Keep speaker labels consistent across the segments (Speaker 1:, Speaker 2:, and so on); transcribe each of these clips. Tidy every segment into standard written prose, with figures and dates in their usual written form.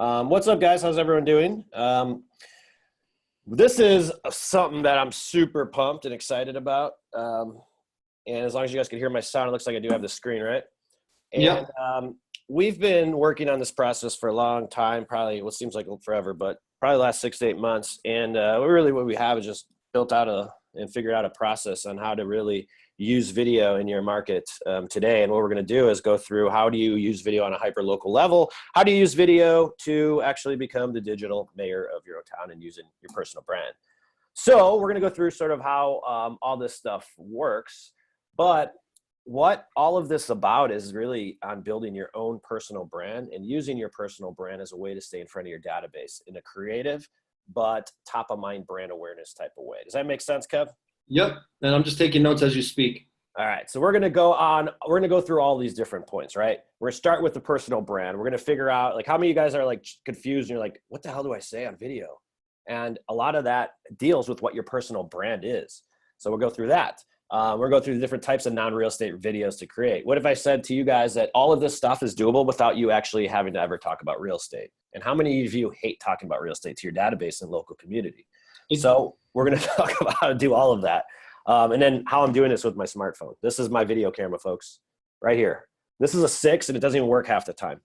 Speaker 1: What's up, guys? How's everyone doing? This is something that I'm super pumped and excited about. And as long as you guys can hear my sound, it looks like I do have the screen, right? And
Speaker 2: Yep.
Speaker 1: we've been working on this process for a long time, probably what seems like forever, but probably the last 6 to 8 months. And really what we have is just built out and figured out a process on how to really use video in your market today. And what we're going to do is go through how do you use video on a hyper local level? How do you use video to actually become the digital mayor of your own town and using your personal brand? So we're going to go through sort of how all this stuff works. But what all of this about is really on building your own personal brand and using your personal brand as a way to stay in front of your database in a creative but top of mind brand awareness type of way. Does that make sense, Kev?
Speaker 2: Yep. And I'm just taking notes as you speak.
Speaker 1: All right. So we're going to go through all these different points, right? We're going to start with the personal brand. We're going to figure out like how many of you guys are like confused and you're like, what the hell do I say on video? And a lot of that deals with what your personal brand is. So we'll go through that. We're going to go through the different types of non-real estate videos to create. What if I said to you guys that all of this stuff is doable without you actually having to ever talk about real estate? And how many of you hate talking about real estate to your database and local community? So we're going to talk about how to do all of that. And then how I'm doing this with my smartphone. This is my video camera, folks, right here. This is a 6 and it doesn't even work half the time.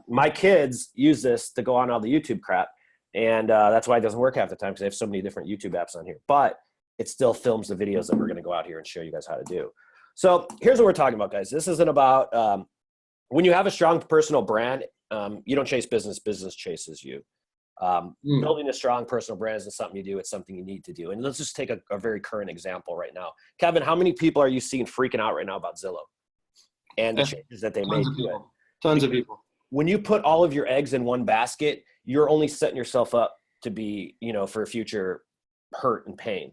Speaker 1: My kids use this to go on all the YouTube crap. And that's why it doesn't work half the time because I have so many different YouTube apps on here. But it still films the videos that we're going to go out here and show you guys how to do. So here's what we're talking about, guys. This isn't about when you have a strong personal brand, you don't chase business, business chases you. Building a strong personal brand isn't something you do. It's something you need to do. And let's just take a very current example right now. Kevin, how many people are you seeing freaking out right now about Zillow and the changes that they made to it?
Speaker 2: Tons of people.
Speaker 1: When you put all of your eggs in one basket, you're only setting yourself up to be, for future hurt and pain.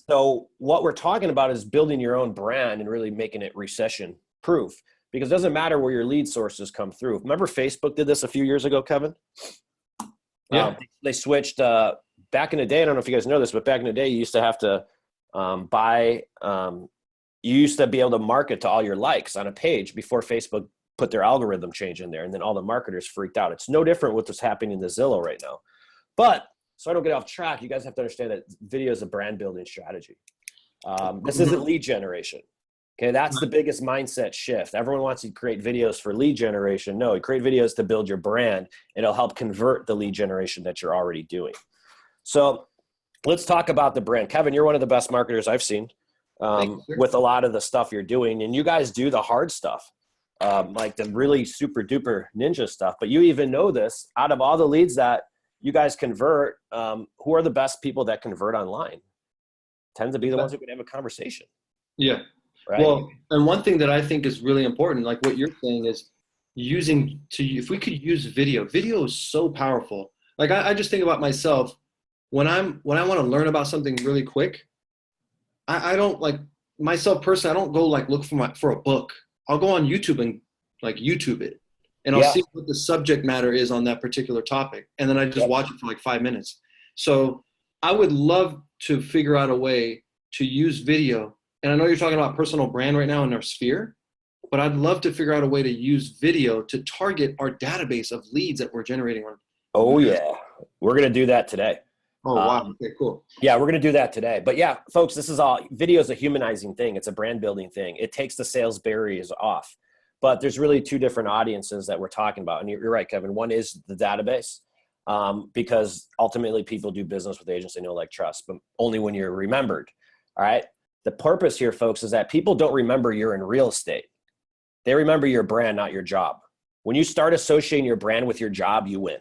Speaker 1: So what we're talking about is building your own brand and really making it recession proof, because it doesn't matter where your lead sources come through. Remember Facebook did this a few years ago, Kevin?
Speaker 2: Yeah.
Speaker 1: They switched back in the day. I don't know if you guys know this, but back in the day, you used to have to you used to be able to market to all your likes on a page before Facebook put their algorithm change in there. And then all the marketers freaked out. It's no different with what's happening in the Zillow right now. But so I don't get off track, you guys have to understand that video is a brand building strategy. This isn't lead generation. Okay, that's the biggest mindset shift. Everyone wants to create videos for lead generation. No, you create videos to build your brand. It'll help convert the lead generation that you're already doing. So let's talk about the brand. Kevin, you're one of the best marketers I've seen with a lot of the stuff you're doing. And you guys do the hard stuff, like the really super duper ninja stuff. But you even know this, out of all the leads that you guys convert, who are the best people that convert online? Tend to be the ones who can have a conversation.
Speaker 2: Yeah.
Speaker 1: Right?
Speaker 2: Well, and one thing that I think is really important, like what you're saying, is if we could use video is so powerful. Like I just think about myself when I want to learn about something really quick, I don't like myself personally, I don't go like look for a book. I'll go on YouTube and like YouTube it. And I'll see what the subject matter is on that particular topic. And then I just watch it for like 5 minutes. So I would love to figure out a way to use video. And I know you're talking about personal brand right now in our sphere, but I'd love to figure out a way to use video to target our database of leads that we're generating on.
Speaker 1: Oh yeah. We're going to do that today.
Speaker 2: Oh, wow. Okay, cool.
Speaker 1: Yeah, we're going to do that today. But yeah, folks, video is a humanizing thing. It's a brand building thing. It takes the sales barriers off. But there's really two different audiences that we're talking about. And you're right, Kevin. One is the database, because ultimately people do business with agents they know, like, trust, but only when you're remembered. All right. The purpose here, folks, is that people don't remember you're in real estate. They remember your brand, not your job. When you start associating your brand with your job, you win.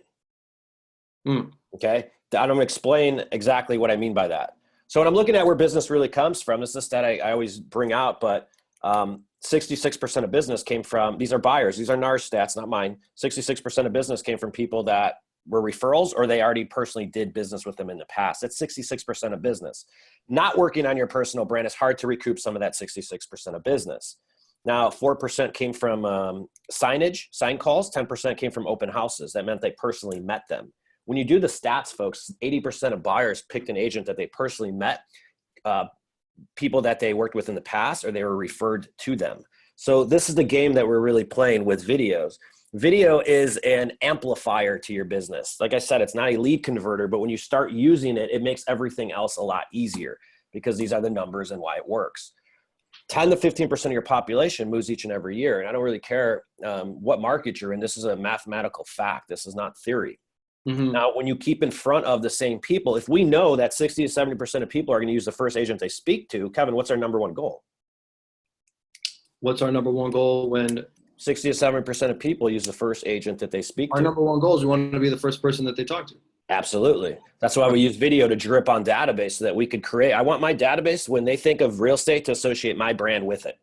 Speaker 1: Okay. I'm going to explain exactly what I mean by that. So when I'm looking at where business really comes from, this is a stat I always bring out, but 66% of business came from, these are buyers. These are NAR stats, not mine. 66% of business came from people that were referrals or they already personally did business with them in the past. That's 66% of business. Not working on your personal brand is hard to recoup some of that 66% of business. Now, 4% came from sign calls, 10% came from open houses. That meant they personally met them. When you do the stats, folks, 80% of buyers picked an agent that they personally met, people that they worked with in the past, or they were referred to them. So this is the game that we're really playing with videos. Video is an amplifier to your business. Like I said, it's not a lead converter, but when you start using it, it makes everything else a lot easier because these are the numbers and why it works. 10 to 15% of your population moves each and every year. And I don't really care what market you're in. This is a mathematical fact. This is not theory.
Speaker 2: Mm-hmm.
Speaker 1: Now, when you keep in front of the same people, if we know that 60 to 70% of people are going to use the first agent they speak to, Kevin, what's our number one goal?
Speaker 2: What's our number one goal when
Speaker 1: 60 to 70% of people use the first agent that they speak to?
Speaker 2: Our number one goal is we want to be the first person that they talk to.
Speaker 1: Absolutely. That's why we use video to drip on database so that we could create. I want my database, when they think of real estate, to associate my brand with it.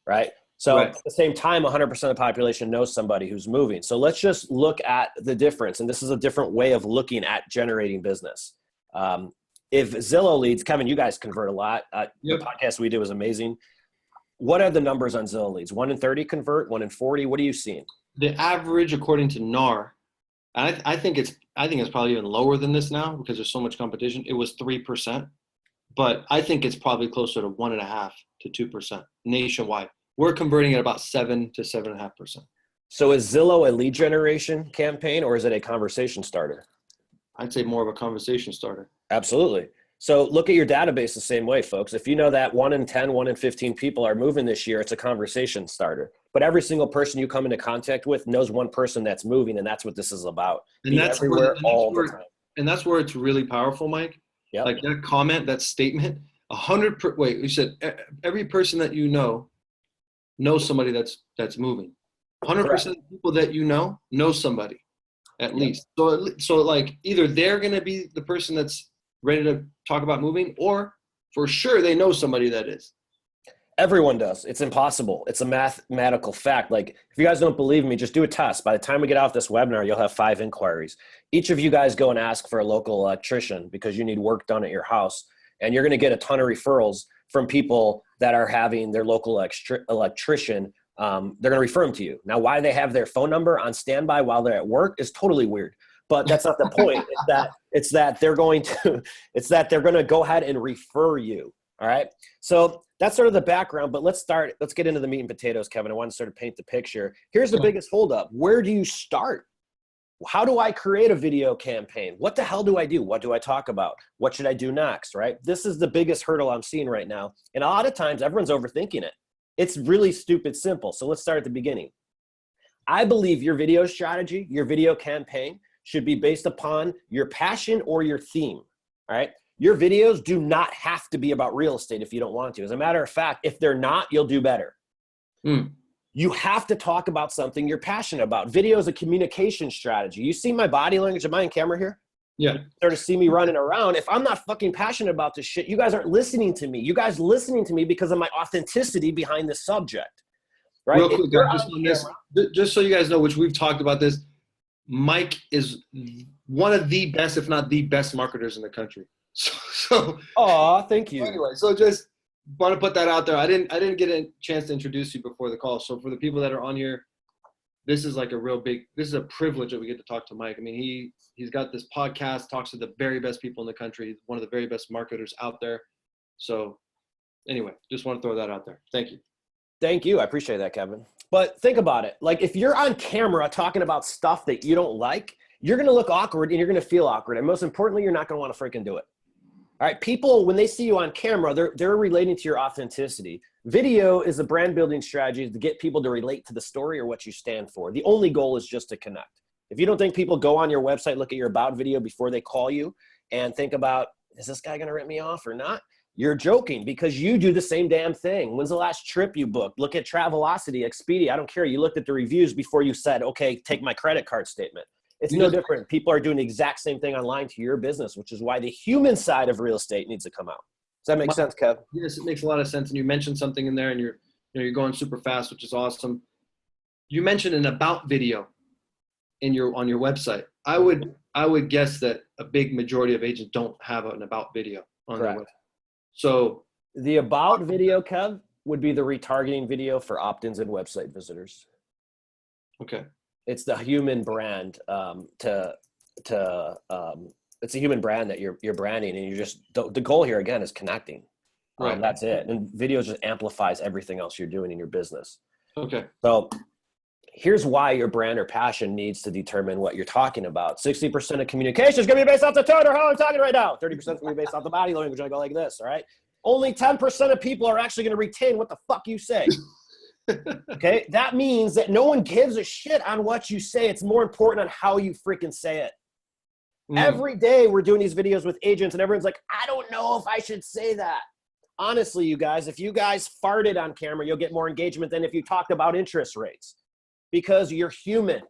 Speaker 1: Right. So at the same time, 100% of the population knows somebody who's moving. So let's just look at the difference. And this is a different way of looking at generating business. If Zillow leads, Kevin, you guys convert a lot. The podcast we did was amazing. What are the numbers on Zillow leads? 1 in 30 convert, 1 in 40. What are you seeing?
Speaker 2: The average, according to NAR, I think it's probably even lower than this now because there's so much competition. It was 3%, but I think it's probably closer to 1.5% to 2% nationwide. We're converting at about 7 to 7.5%.
Speaker 1: So is Zillow a lead generation campaign or is it a conversation starter?
Speaker 2: I'd say more of a conversation starter.
Speaker 1: Absolutely. So look at your database the same way, folks. If you know that 1 in 10, 1 in 15 people are moving this year, it's a conversation starter. But every single person you come into contact with knows one person that's moving, and that's what this is about.
Speaker 2: And that's
Speaker 1: everywhere all the time.
Speaker 2: And that's where it's really powerful, Mike.
Speaker 1: Yep.
Speaker 2: Like that comment, that statement, you said every person that you know knows somebody that's moving. 100% of people that you know somebody at least. So like either they're going to be the person that's ready to talk about moving, or for sure they know somebody that is.
Speaker 1: Everyone does. It's impossible. It's a mathematical fact. Like, if you guys don't believe me, just do a test. By the time we get off this webinar, you'll have 5 inquiries. Each of you guys go and ask for a local electrician because you need work done at your house. And you're going to get a ton of referrals from people that are having their local electrician. They're going to refer them to you. Now, why they have their phone number on standby while they're at work is totally weird. But that's not the point. It's that they're going to go ahead and refer you. All right. So that's sort of the background, but let's get into the meat and potatoes, Kevin. I want to sort of paint the picture. Here's the biggest holdup. Where do you start? How do I create a video campaign? What the hell do I do? What do I talk about? What should I do next? Right. This is the biggest hurdle I'm seeing right now. And a lot of times everyone's overthinking it. It's really stupid simple. So let's start at the beginning. I believe your video strategy, your video campaign should be based upon your passion or your theme. All right. Your videos do not have to be about real estate if you don't want to. As a matter of fact, if they're not, you'll do better. You have to talk about something you're passionate about. Video is a communication strategy. You see my body language? Am I on camera here?
Speaker 2: Yeah.
Speaker 1: Start to see me running around. If I'm not fucking passionate about this shit, you guys aren't listening to me. You guys listening to me because of my authenticity behind the subject. Right?
Speaker 2: Real quick, just so you guys know, which we've talked about this, Mike is one of the best, if not the best marketers in the country. So
Speaker 1: thank you.
Speaker 2: Anyway, so just want to put that out there. I didn't get a chance to introduce you before the call. So for the people that are on here, this is like this is a privilege that we get to talk to Mike. I mean, he's got this podcast, talks to the very best people in the country. He's one of the very best marketers out there. So anyway, just want to throw that out there. Thank you.
Speaker 1: Thank you. I appreciate that, Kevin. But think about it. Like, if you're on camera talking about stuff that you don't like, you're going to look awkward and you're going to feel awkward. And most importantly, you're not going to want to freaking do it. All right. People, when they see you on camera, they're relating to your authenticity. Video is a brand building strategy to get people to relate to the story or what you stand for. The only goal is just to connect. If you don't think people go on your website, look at your about video before they call you and think about, is this guy going to rip me off or not? You're joking, because you do the same damn thing. When's the last trip you booked? Look at Travelocity, Expedia. I don't care. You looked at the reviews before you said, okay, take my credit card statement. It's no different. People are doing the exact same thing online to your business, which is why the human side of real estate needs to come out. Does that make sense, Kev?
Speaker 2: Yes, it makes a lot of sense. And you mentioned something in there, and you're going super fast, which is awesome. You mentioned an about video on your website. I would guess that a big majority of agents don't have an about video on their website. So
Speaker 1: the about video, Kev, would be the retargeting video for opt-ins and website visitors.
Speaker 2: Okay.
Speaker 1: It's the human brand it's a human brand that you're branding, and you're just, the goal here again is connecting.
Speaker 2: Right.
Speaker 1: That's it. And video just amplifies everything else you're doing in your business.
Speaker 2: Okay.
Speaker 1: So here's why your brand or passion needs to determine what you're talking about. 60% of communication is going to be based off the tone or how I'm talking right now. 30% is going to be based off the body language. I go like this, all right? Only 10% of people are actually going to retain what the fuck you say. Okay? That means that no one gives a shit on what you say. It's more important on how you freaking say it. Every day we're doing these videos with agents and everyone's like, I don't know if I should say that. Honestly, you guys, if you guys farted on camera, you'll get more engagement than if you talked about interest rates, because you're human.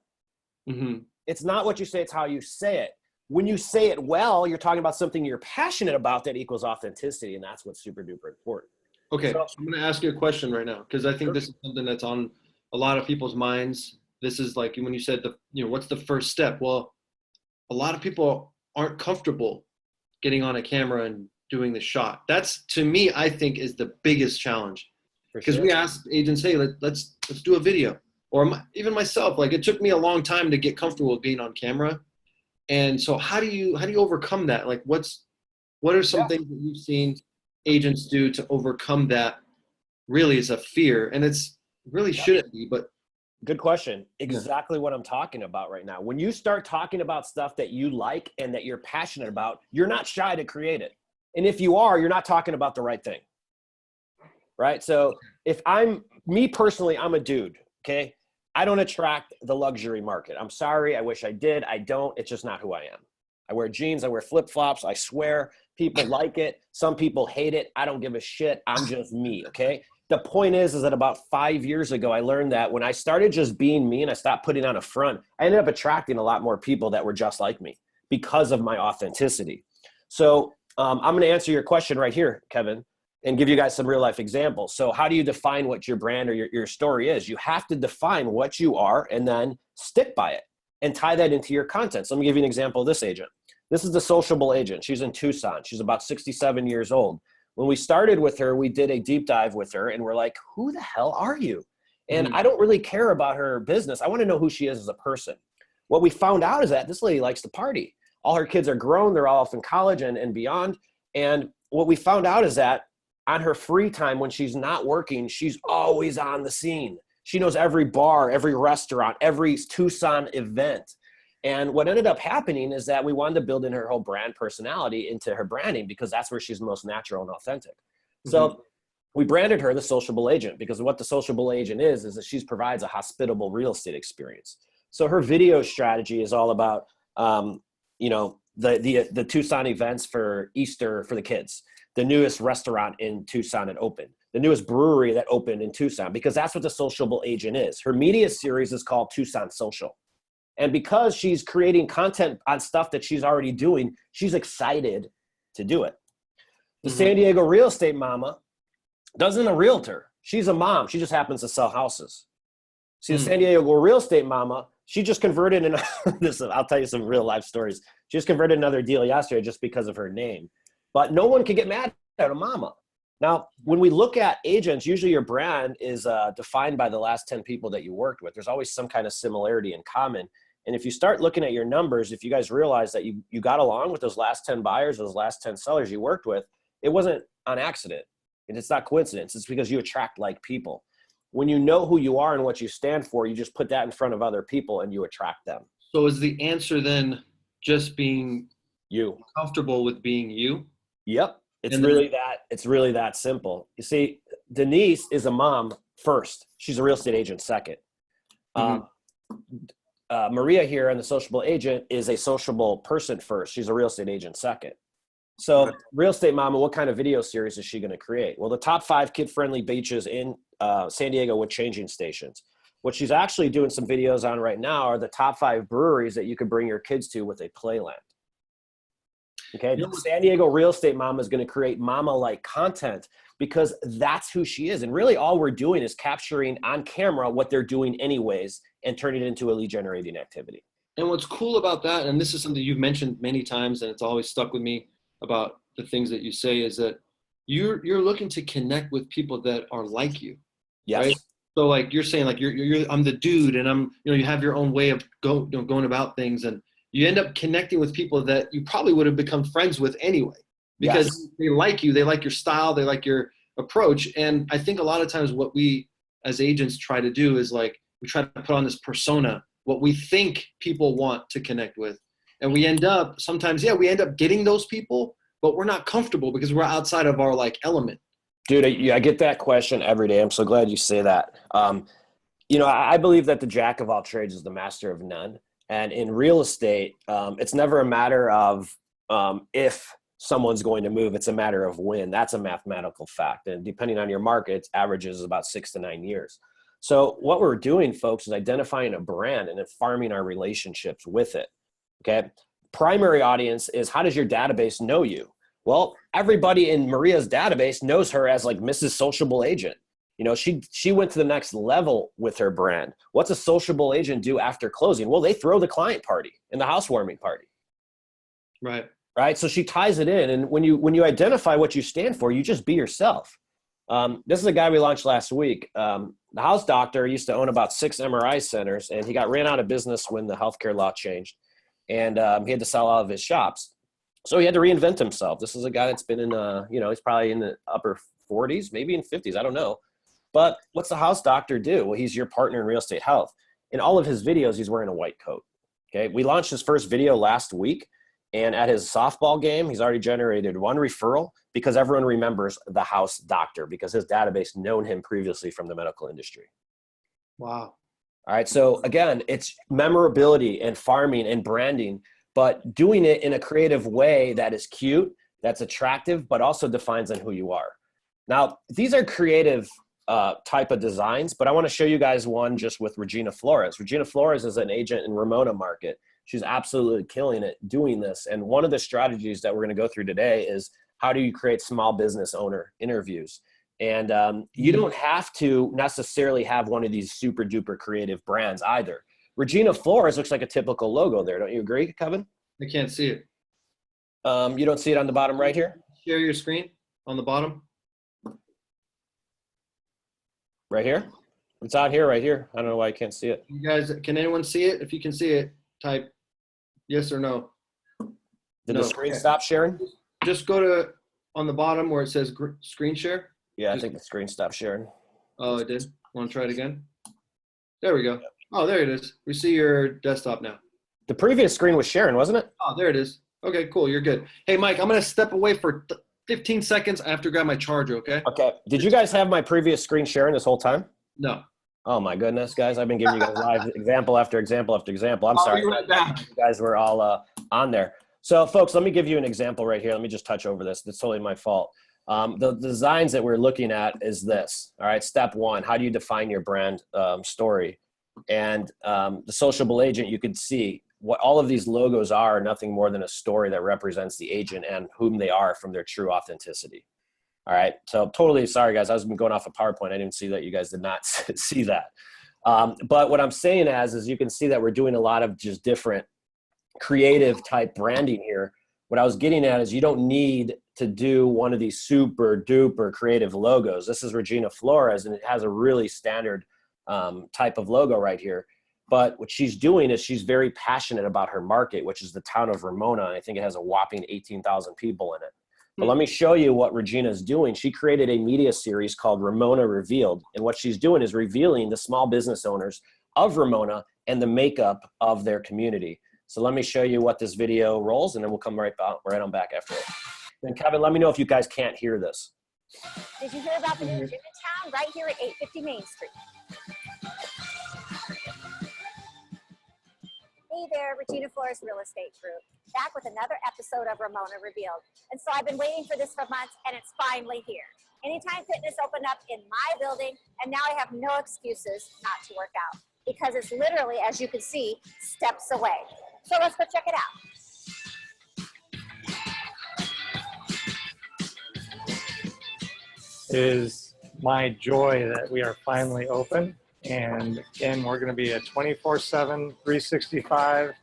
Speaker 1: It's not what you say, it's how you say it. When you say it well, you're talking about something you're passionate about that equals authenticity, and that's what's super duper important.
Speaker 2: Okay, so I'm going to ask you a question right now, because I think this is something that's on a lot of people's minds. This is like when you said, what's the first step? Well, a lot of people aren't comfortable getting on a camera and doing the shot. That's, to me, I think is the biggest challenge. Because we ask agents, hey, let's do a video. Or even myself, like it took me a long time to get comfortable with being on camera. And so how do you overcome that? Like what are some things that you've seen agents do to overcome that really is a fear? And it's really shouldn't be, but.
Speaker 1: Good question. Exactly what I'm talking about right now. When you start talking about stuff that you like and that you're passionate about, you're not shy to create it. And if you are, you're not talking about the right thing. Right? So if me personally, I'm a dude, okay? I don't attract the luxury market. I'm sorry. I wish I did. I don't. It's just not who I am. I wear jeans. I wear flip-flops. I swear people like it. Some people hate it. I don't give a shit. I'm just me, okay? The point is that about 5 years ago, I learned that when I started just being me and I stopped putting on a front, I ended up attracting a lot more people that were just like me because of my authenticity. So I'm going to answer your question right here, Kevin, and give you guys some real life examples. So how do you define what your brand or your story is? You have to define what you are and then stick by it and tie that into your content. So let me give you an example of this agent. This is the sociable agent. She's in Tucson. She's about 67 years old. When we started with her, we did a deep dive with her and we're like, who the hell are you? And I don't really care about her business. I want to know who she is as a person. What we found out is that this lady likes to party. All her kids are grown. They're all off in college and beyond. And what we found out is that on her free time, when she's not working, she's always on the scene. She knows every bar, every restaurant, every Tucson event. And what ended up happening is that we wanted to build in her whole brand personality into her branding because that's where she's most natural and authentic. So we branded her the sociable agent because what the sociable agent is that she provides a hospitable real estate experience. So her video strategy is all about, the Tucson events for Easter for the kids, the newest restaurant in Tucson that opened, the newest brewery that opened in Tucson, because that's what the sociable agent is. Her media series is called Tucson Social. And because she's creating content on stuff that she's already doing, she's excited to do it. The San Diego real estate mama doesn't a realtor. She's a mom. She just happens to sell houses. See, the San Diego real estate mama, she just converted I'll tell you some real life stories. She just converted another deal yesterday just because of her name. But no one can get mad at a mama. Now, when we look at agents, usually your brand is defined by the last 10 people that you worked with. There's always some kind of similarity in common. And if you start looking at your numbers, if you guys realize that you got along with those last 10 buyers, those last 10 sellers you worked with, it wasn't on accident. And it's not coincidence. It's because you attract like people. When you know who you are and what you stand for, you just put that in front of other people and you attract them.
Speaker 2: So is the answer then just being
Speaker 1: you
Speaker 2: comfortable with being you?
Speaker 1: Yep. It's really that simple. You see, Denise is a mom first. She's a real estate agent second. Maria here and the sociable agent is a sociable person first. She's a real estate agent second. So real estate mama, what kind of video series is she going to create? Well, the top 5 kid-friendly beaches in San Diego with changing stations. What she's actually doing some videos on right now are the top 5 breweries that you could bring your kids to with a playland. Okay, the San Diego real estate mama is going to create mama-like content because that's who she is. And really all we're doing is capturing on camera what they're doing anyways and turning it into a lead generating activity.
Speaker 2: And what's cool about that, and this is something you've mentioned many times and it's always stuck with me about the things that you say, is that you're looking to connect with people that are like you.
Speaker 1: Yes.
Speaker 2: Right? So like you're saying, like I'm the dude, and you have your own way of going about things, and you end up connecting with people that you probably would have become friends with anyway, because they like you, they like your style, they like your approach. And I think a lot of times what we as agents try to do is like We try to put on this persona, what we think people want to connect with. And we end up sometimes, we end up getting those people, but we're not comfortable because we're outside of our like element.
Speaker 1: Dude, I get that question every day. I'm so glad you say that. I believe that the jack of all trades is the master of none. And in real estate, it's never a matter of if someone's going to move. It's a matter of when. That's a mathematical fact. And depending on your market, it averages about 6 to 9 years. So what we're doing, folks, is identifying a brand and then farming our relationships with it. Okay. Primary audience is, how does your database know you? Well, everybody in Maria's database knows her as like Mrs. Sociable Agent. She went to the next level with her brand. What's a sociable agent do after closing? Well, they throw the client party and the housewarming party. Right. So she ties it in. And when you identify what you stand for, you just be yourself. This is a guy we launched last week. The house doctor used to own about 6 MRI centers, and he got ran out of business when the healthcare law changed. And he had to sell all of his shops. So he had to reinvent himself. This is a guy that's been in, he's probably in the upper 40s, maybe in 50s. I don't know. But what's the house doctor do? Well, he's your partner in real estate health. In all of his videos, he's wearing a white coat. Okay. We launched his first video last week. And at his softball game, he's already generated 1 referral because everyone remembers the house doctor because his database known him previously from the medical industry.
Speaker 2: Wow.
Speaker 1: All right. So again, it's memorability and farming and branding, but doing it in a creative way that is cute, that's attractive, but also defines on who you are. Now, these are creative type of designs, but I want to show you guys one just with Regina Flores. Regina Flores is an agent in Ramona market. She's absolutely killing it doing this. And one of the strategies that we're going to go through today is how do you create small business owner interviews? And you don't have to necessarily have one of these super duper creative brands either. Regina Flores looks like a typical logo there. Don't you agree, Kevin?
Speaker 2: I can't see it.
Speaker 1: You don't see it on the bottom right here?
Speaker 2: Share your screen on the bottom.
Speaker 1: Right here? It's on here, right here. I don't know why I can't see it.
Speaker 2: You guys, can anyone see it? If you can see it, type yes or no.
Speaker 1: Did the screen stop sharing?
Speaker 2: Just go to on the bottom where it says screen share.
Speaker 1: Yeah, I think the screen stopped sharing.
Speaker 2: Oh, it did. Want to try it again? There we go. Oh, there it is. We see your desktop now.
Speaker 1: The previous screen was sharing, wasn't it?
Speaker 2: Oh, there it is. Okay, cool. You're good. Hey, Mike, I'm going to step away for 15 seconds. I have to grab my charger, okay?
Speaker 1: Okay. Did you guys have my previous screen sharing this whole time?
Speaker 2: No.
Speaker 1: Oh, my goodness, guys. I've been giving you guys live example after example after example. I'm sorry.
Speaker 2: Right back.
Speaker 1: You guys were all on there. So, folks, let me give you an example right here. Let me just touch over this. It's totally my fault. The designs that we're looking at is this. All right. Step 1, how do you define your brand story? And the sociable agent, you could see what all of these logos are nothing more than a story that represents the agent and whom they are from their true authenticity. All right. So totally sorry, guys. I was going off a PowerPoint. I didn't see that. You guys did not see that. But what I'm saying is you can see that we're doing a lot of just different creative type branding here. What I was getting at is you don't need to do one of these super duper creative logos. This is Regina Flores, and it has a really standard type of logo right here. But what she's doing is she's very passionate about her market, which is the town of Ramona. And I think it has a whopping 18,000 people in it. But let me show you what Regina is doing. She created a media series called Ramona Revealed. And what she's doing is revealing the small business owners of Ramona and the makeup of their community. So let me show you what this video rolls, and then we'll come right on back after it. And Kevin, let me know if you guys can't hear this.
Speaker 3: Did you hear about the new gym in town right here at 850 Main Street? Hey there, Regina Flores Real Estate Group, back with another episode of Ramona Revealed. And so I've been waiting for this for months, and it's finally here. Anytime Fitness opened up in my building, and now I have no excuses not to work out because it's literally, as you can see, steps away. So let's go check it out.
Speaker 4: It is my joy that we are finally open. And again, we're going to be a 24/7, 365.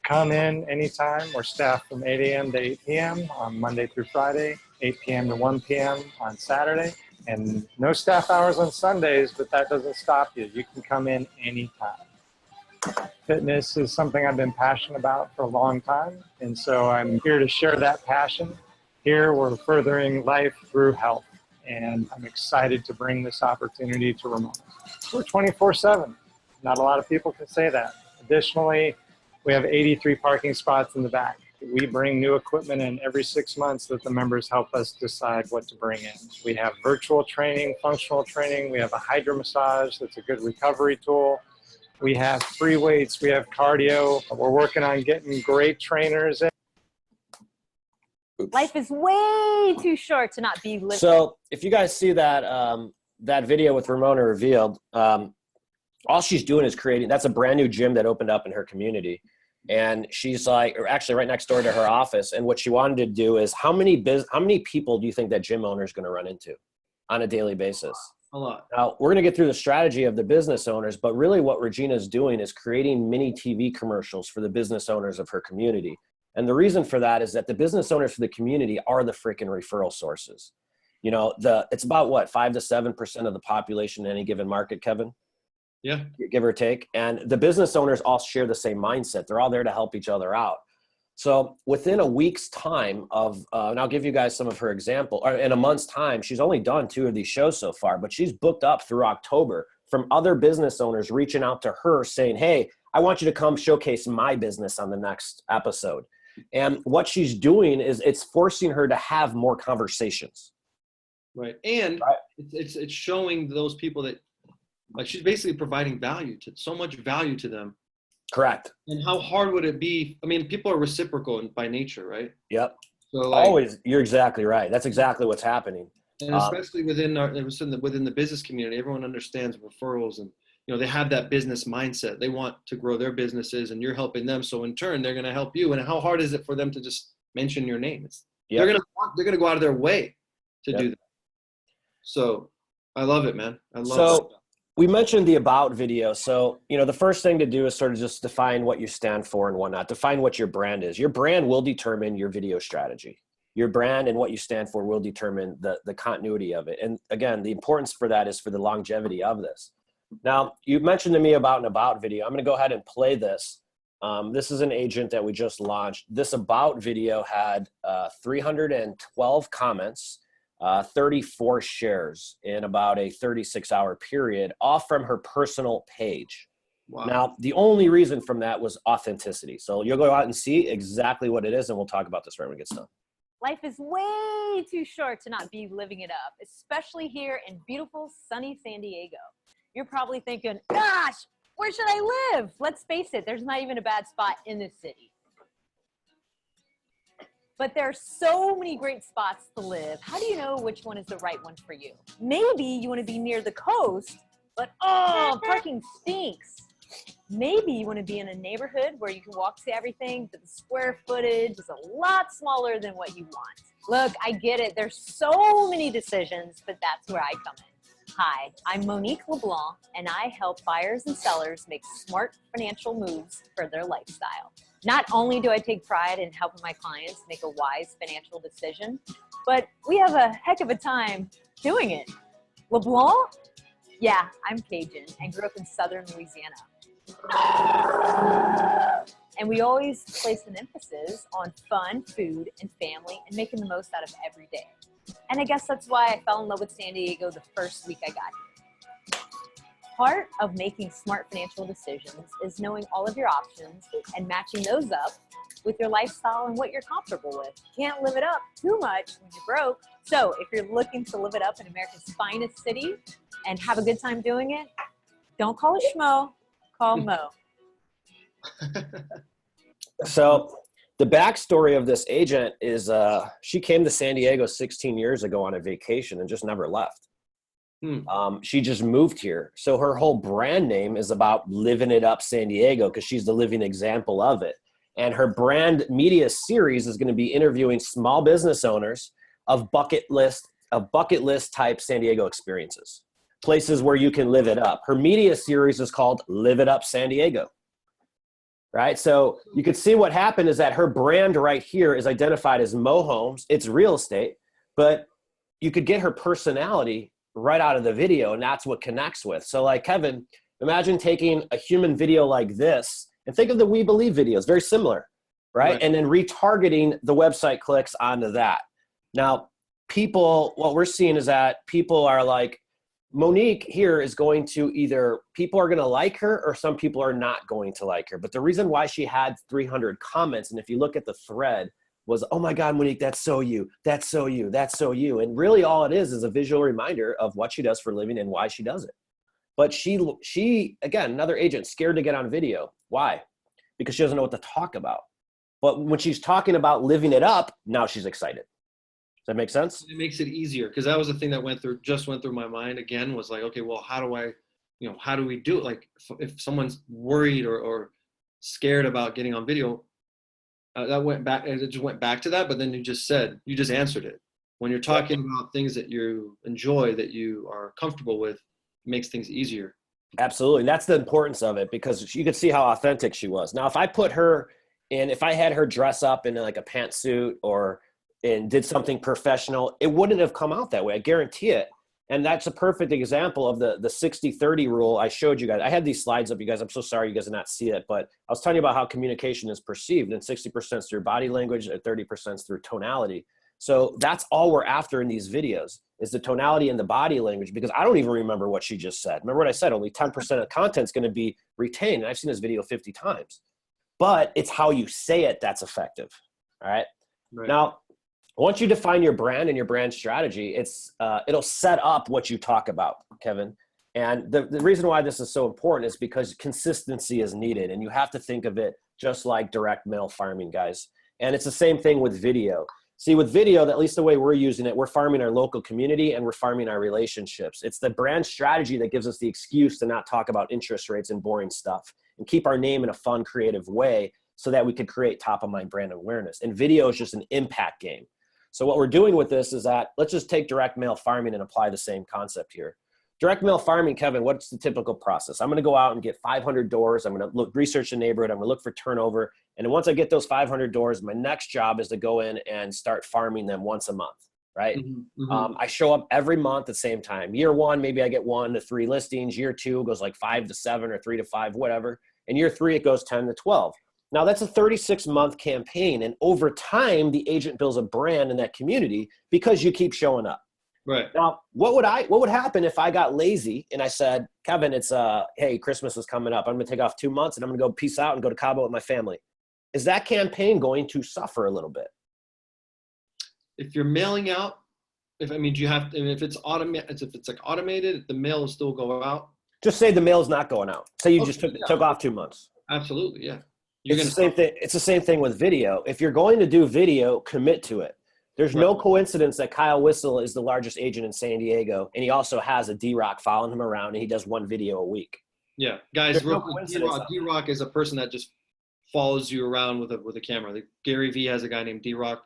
Speaker 4: Come in anytime. We're staffed from 8 a.m. to 8 p.m. on Monday through Friday, 8 p.m. to 1 p.m. on Saturday. And no staff hours on Sundays, but that doesn't stop you. You can come in anytime. Fitness is something I've been passionate about for a long time. And so I'm here to share that passion. Here we're furthering life through health. And I'm excited to bring this opportunity to Ramona. We're 24/7. Not a lot of people can say that. Additionally, we have 83 parking spots in the back. We bring new equipment in every 6 months that the members help us decide what to bring in. We have virtual training, functional training. We have a hydro massage that's a good recovery tool. We have free weights. We have cardio. We're working on getting great trainers in.
Speaker 5: Life is way too short to not be living.
Speaker 1: So if you guys see that that video with Ramona Revealed, all she's doing is creating. That's a brand new gym that opened up in her community, and she's like, or actually right next door to her office. And what she wanted to do is, how many people do you think that gym owner is going to run into on a daily basis?
Speaker 2: A lot.
Speaker 1: Now we're going to get through the strategy of the business owners, but really what Regina's doing is creating mini TV commercials for the business owners of her community. And the reason for that is that the business owners for the community are the freaking referral sources. You know, it's about what, 5 to 7% of the population in any given market, Kevin?
Speaker 2: Yeah.
Speaker 1: Give or take. And the business owners all share the same mindset. They're all there to help each other out. So within a week's time of, and I'll give you guys some of her example, or in a month's time, she's only done 2 of these shows so far, but she's booked up through October from other business owners reaching out to her saying, hey, I want you to come showcase my business on the next episode. And what she's doing is it's forcing her to have more conversations.
Speaker 2: Right. And
Speaker 1: right.
Speaker 2: It's showing those people that, like, she's basically providing value to so much value to them.
Speaker 1: Correct.
Speaker 2: And how hard would it be? I mean, people are reciprocal by nature, right?
Speaker 1: Yep.
Speaker 2: So like,
Speaker 1: always, you're exactly right. That's exactly what's happening.
Speaker 2: And especially within the business community, everyone understands referrals, and you know, they have that business mindset. They want to grow their businesses, and you're helping them. So in turn, they're going to help you. And how hard is it for them to just mention your name? They're going to go out of their way to do that. So I love it, man. I love it.
Speaker 1: We mentioned the about video. So, you know, the first thing to do is sort of just define what you stand for and whatnot. Define what your brand is. Your brand will determine your video strategy. Your brand and what you stand for will determine the continuity of it. And again, the importance for that is for the longevity of this. Now, you mentioned to me about an about video. I'm going to go ahead and play this. This is an agent that we just launched. This about video had 312 comments, 34 shares in about a 36-hour period, all from her personal page.
Speaker 2: Wow.
Speaker 1: Now, the only reason from that was authenticity. So you'll go out and see exactly what it is, and we'll talk about this right when it gets done.
Speaker 5: Life is way too short to not be living it up, especially here in beautiful, sunny San Diego. You're probably thinking, gosh, where should I live? Let's face it, there's not even a bad spot in this city. But there are so many great spots to live. How do you know which one is the right one for you? Maybe you want to be near the coast, but oh, parking stinks. Maybe you want to be in a neighborhood where you can walk to everything, but the square footage is a lot smaller than what you want. Look, I get it. There's so many decisions, but that's where I come in. Hi, I'm Monique LeBlanc, and I help buyers and sellers make smart financial moves for their lifestyle. Not only do I take pride in helping my clients make a wise financial decision, but we have a heck of a time doing it. LeBlanc? Yeah, I'm Cajun and grew up in southern Louisiana. And we always place an emphasis on fun, food, and family, and making the most out of every day. And I guess that's why I fell in love with San Diego the first week I got here. Part of making smart financial decisions is knowing all of your options and matching those up with your lifestyle and what you're comfortable with. You can't live it up too much when you're broke. So if you're looking to live it up in America's finest city and have a good time doing it, don't call a schmo, call Mo.
Speaker 1: So the backstory of this agent is she came to San Diego 16 years ago on a vacation and just never left. She just moved here. So her whole brand name is about living it up San Diego because she's the living example of it. And her brand media series is going to be interviewing small business owners of bucket list type San Diego experiences, places where you can live it up. Her media series is called Live It Up San Diego. Right? So you can see what happened is that her brand right here is identified as Mo Homes. It's real estate, but you could get her personality right out of the video, and that's what connects with. So like Kevin, imagine taking a human video like this and think of the We Believe videos, very similar, right? And then retargeting the website clicks onto that. Now, people, what we're seeing is that people are like, Monique here is going to either people are going to like her or some people are not going to like her. But the reason why she had 300 comments, and if you look at the thread, was, oh my God, Monique, that's so you, that's so you, that's so you. And really all it is a visual reminder of what she does for a living and why she does it. But she again, another agent scared to get on video. Why? Because she doesn't know what to talk about. But when she's talking about living it up, now she's excited. Does that make sense?
Speaker 2: It makes it easier, because that was the thing that went through my mind again, was like, okay, well, how do we do it? Like if someone's worried or scared about getting on video, that went back, and it just went back to that. But then you just answered it. When you're talking about things that you enjoy, that you are comfortable with, it makes things easier.
Speaker 1: Absolutely. That's the importance of it, because you could see how authentic she was. Now, if I put her in, if I had her dress up in like a pantsuit and did something professional, it wouldn't have come out that way. I guarantee it. And that's a perfect example of the 60-30 rule I showed you guys. I had these slides up, you guys. I'm so sorry you guys did not see it, but I was telling you about how communication is perceived, and 60% is through body language and 30% is through tonality. So that's all we're after in these videos, is the tonality and the body language, because I don't even remember what she just said. Remember what I said? Only 10% of content is going to be retained. And I've seen this video 50 times. But it's how you say it that's effective. All right. Now, once you define your brand and your brand strategy, it'll set up what you talk about, Kevin. And the reason why this is so important is because consistency is needed. And you have to think of it just like direct mail farming, guys. And it's the same thing with video. See, with video, at least the way we're using it, we're farming our local community and we're farming our relationships. It's the brand strategy that gives us the excuse to not talk about interest rates and boring stuff and keep our name in a fun, creative way so that we could create top of mind brand awareness. And video is just an impact game. So what we're doing with this is that let's just take direct mail farming and apply the same concept here. Direct mail farming, Kevin, what's the typical process? I'm going to go out and get 500 doors. I'm going to research the neighborhood. I'm going to look for turnover. And then once I get those 500 doors, my next job is to go in and start farming them once a month, right? I show up every month at the same time. Year one, maybe I get 1 to 3 listings. Year two goes like 5 to 7 or 3 to 5, whatever. And year three, it goes 10 to 12. Now that's a 36-month campaign. And over time, the agent builds a brand in that community because you keep showing up.
Speaker 2: Right.
Speaker 1: Now, what would happen if I got lazy and I said, Kevin, it's hey, Christmas is coming up. I'm going to take off 2 months and I'm going to go peace out and go to Cabo with my family. Is that campaign going to suffer a little bit?
Speaker 2: If you're mailing out, if it's like automated, the mail will still go out.
Speaker 1: Just say the mail is not going out. Say you just took off 2 months.
Speaker 2: Absolutely, yeah.
Speaker 1: It's the same thing with video. If you're going to do video, commit to it. There's no coincidence that Kyle Whissel is the largest agent in San Diego, and he also has a D-Rock following him around, and he does 1 video a week.
Speaker 2: Yeah, guys, D-Rock is a person that just follows you around with a camera. Like Gary Vee has a guy named D-Rock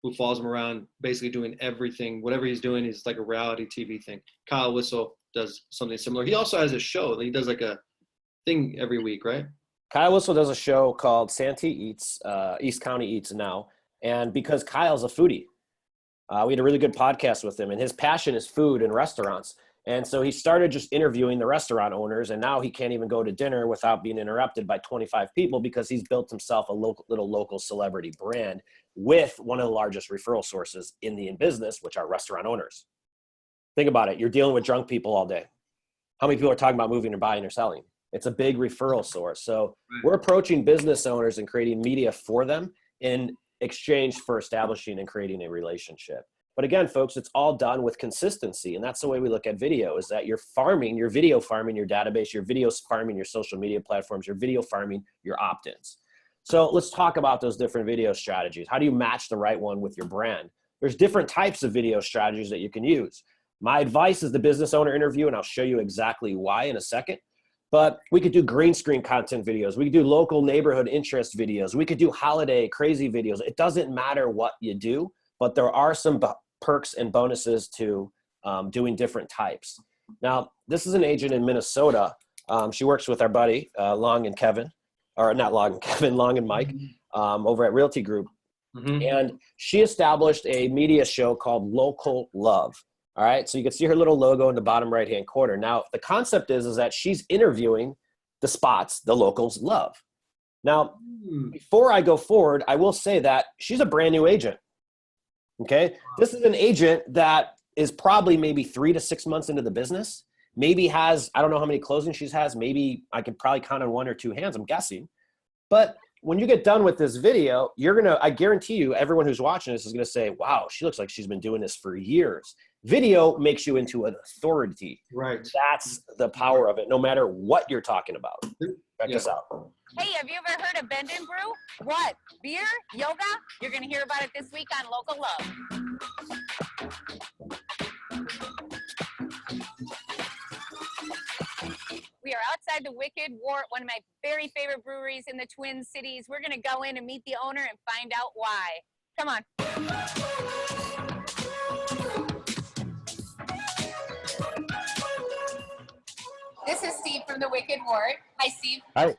Speaker 2: who follows him around, basically doing everything. Whatever he's doing is like a reality TV thing. Kyle Whissel does something similar. He also has a show. He does like a thing every week, right?
Speaker 1: Kyle Whissel does a show called Santee Eats, East County Eats now. And because Kyle's a foodie, we had a really good podcast with him, and his passion is food and restaurants. And so he started just interviewing the restaurant owners, and now he can't even go to dinner without being interrupted by 25 people because he's built himself a little local celebrity brand with one of the largest referral sources in the business, which are restaurant owners. Think about it. You're dealing with drunk people all day. How many people are talking about moving or buying or selling? It's a big referral source. So we're approaching business owners and creating media for them in exchange for establishing and creating a relationship. But again, folks, it's all done with consistency. And that's the way we look at video, is that you're video farming your database, you're video farming your social media platforms, you're video farming your opt-ins. So let's talk about those different video strategies. How do you match the right one with your brand? There's different types of video strategies that you can use. My advice is the business owner interview, and I'll show you exactly why in a second. But we could do green screen content videos. We could do local neighborhood interest videos. We could do holiday crazy videos. It doesn't matter what you do, but there are some perks and bonuses to doing different types. Now, this is an agent in Minnesota. She works with our buddy, Long and Kevin, or not Long and Kevin, Long and Mike, over at Realty Group. And she established a media show called Local Love. All right, so you can see her little logo in the bottom right-hand corner. Now, the concept is that she's interviewing the spots the locals love. Now, before I go forward, I will say that she's a brand new agent, okay? This is an agent that is probably maybe 3 to 6 months into the business, maybe has, I don't know how many closings she has. Maybe I could probably count on 1 or 2 hands, I'm guessing. But when you get done with this video, I guarantee you, everyone who's watching this is going to say, wow, she looks like she's been doing this for years. Video makes you into an authority.
Speaker 2: Right.
Speaker 1: That's the power of it, no matter what you're talking about. Check this out.
Speaker 6: Hey, have you ever heard of Bend and Brew? What? Beer? Yoga? You're going to hear about it this week on Local Love. We are outside the Wicked Wart, one of my very favorite breweries in the Twin Cities. We're going to go in and meet the owner and find out why. Come on. This is Steve from the Wicked Wart. Hi, Steve.
Speaker 7: Hi.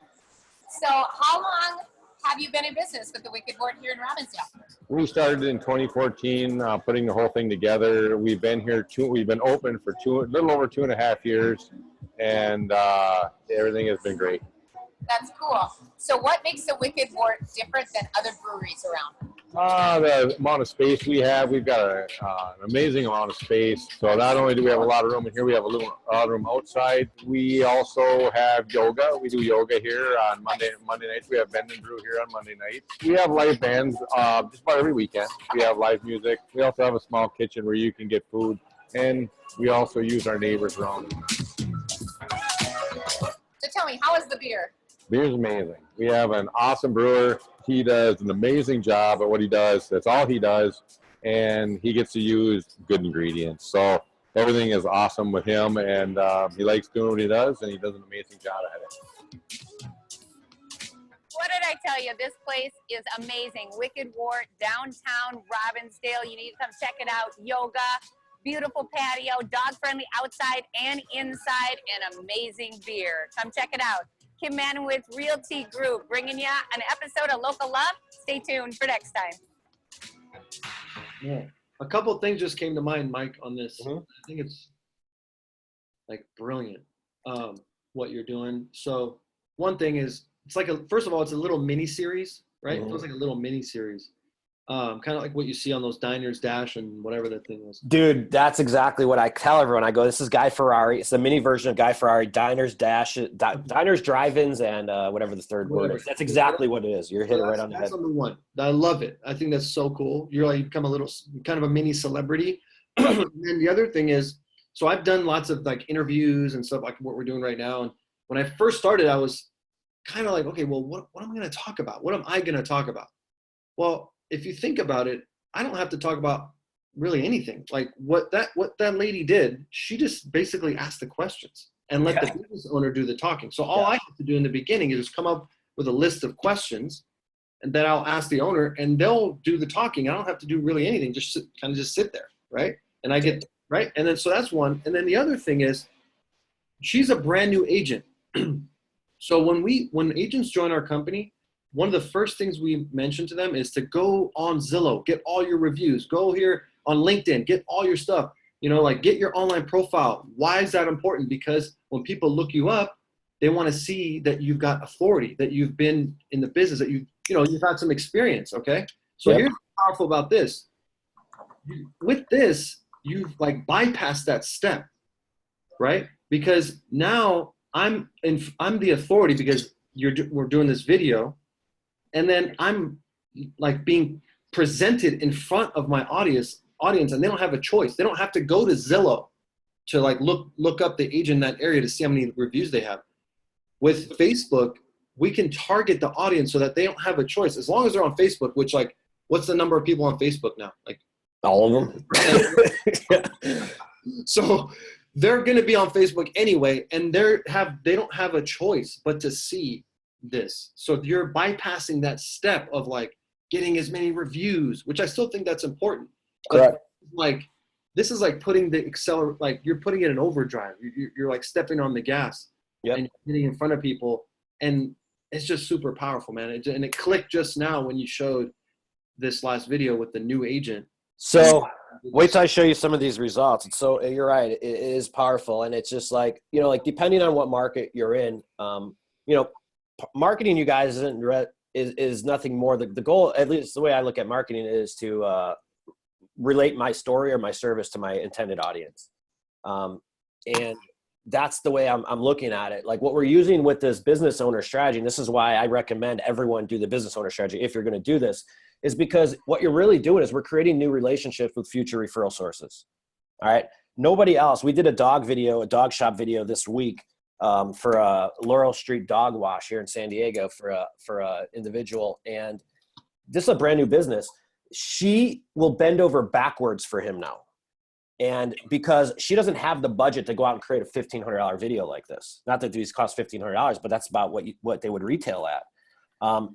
Speaker 6: So how long have you been in business with the Wicked Wart here in Robbinsdale?
Speaker 7: We started in 2014, putting the whole thing together. We've been here we've been open for a little over 2.5 years, and everything has been great.
Speaker 6: That's cool. So what makes the Wicked Wart different than other breweries around?
Speaker 7: The amount of space we have, we've got an amazing amount of space. So not only do we have a lot of room in here, we have a lot of room outside. We also have yoga. We do yoga here on Monday nights. We have Bend and Brew here on Monday nights. We have live bands just about every weekend. We have live music. We also have a small kitchen where you can get food. And we also use our neighbors around.
Speaker 6: So tell me, how is the beer?
Speaker 7: Beer's amazing. We have an awesome brewer. He does an amazing job at what he does. That's all he does. And he gets to use good ingredients. So everything is awesome with him. And he likes doing what he does. And he does an amazing job at it.
Speaker 6: What did I tell you? This place is amazing. Wicked Wart, downtown Robbinsdale. You need to come check it out. Yoga, beautiful patio, dog-friendly outside and inside, and amazing beer. Come check it out. Kim Manowitz Realty Group, bringing you an episode of Local Love. Stay tuned for next time.
Speaker 2: Yeah. A couple of things just came to mind, Mike, on this. I think it's like brilliant what you're doing. So one thing is, it's like first of all, it's a little mini series, right? It feels like a little mini series. Kind of like what you see on those Diners Dash and whatever that thing was.
Speaker 1: Dude, that's exactly what I tell everyone. I go, this is Guy Ferrari. It's the mini version of Guy Ferrari, Diners, Diners, Drive-Ins, and whatever the third word is. That's exactly what it is. You're hitting right on the head.
Speaker 2: That's number one. I love it. I think that's so cool. You're like, you become a little, kind of a mini celebrity. And then the other thing is, so I've done lots of like interviews and stuff like what we're doing right now. And when I first started, I was kind of like, okay, well, what am I going to talk about? What am I going to talk about? Well, if you think about it, I don't have to talk about really anything. Like what that lady did, she just basically asked the questions and let the business owner do the talking. So all I have to do in the beginning is just come up with a list of questions, and then I'll ask the owner, and they'll do the talking. I don't have to do really anything. Just sit there, right? And I get right. And then so that's one. And then the other thing is, she's a brand new agent. So when agents join our company, one of the first things we mention to them is to go on Zillow, get all your reviews, go here on LinkedIn, get all your stuff, like get your online profile. Why is that important? Because when people look you up, they want to see that you've got authority, that you've been in the business, that you've had some experience. Okay. So here's what's powerful about this. With this, you've like bypassed that step, right? Because now I'm the authority because we're doing this video. And then I'm like being presented in front of my audience, and they don't have a choice. They don't have to go to Zillow to like look up the agent in that area to see how many reviews they have. With Facebook, we can target the audience so that they don't have a choice. As long as they're on Facebook, which like, what's the number of people on Facebook now? Like
Speaker 1: all of them.
Speaker 2: So they're going to be on Facebook anyway, and they don't have a choice but to see this. So you're bypassing that step of like getting as many reviews, which I still think that's important.
Speaker 1: Correct.
Speaker 2: Like this is like putting the accelerator, like you're putting it in overdrive. You're like stepping on the gas and getting in front of people, and it's just super powerful, man. And it clicked just now when you showed this last video with the new agent.
Speaker 1: So wait till I show you some of these results. So you're right, it is powerful, and it's just like like depending on what market you're in, marketing, you guys, is nothing more. The goal, at least the way I look at marketing, is to relate my story or my service to my intended audience. And that's the way I'm looking at it. Like what we're using with this business owner strategy, and this is why I recommend everyone do the business owner strategy if you're going to do this, is because what you're really doing is we're creating new relationships with future referral sources. All right. Nobody else. We did a dog shop video this week for a Laurel Street dog wash here in San Diego for a individual. And this is a brand new business. She will bend over backwards for him now. And because she doesn't have the budget to go out and create a $1,500 video like this, not that these cost $1,500, but that's about what they would retail at.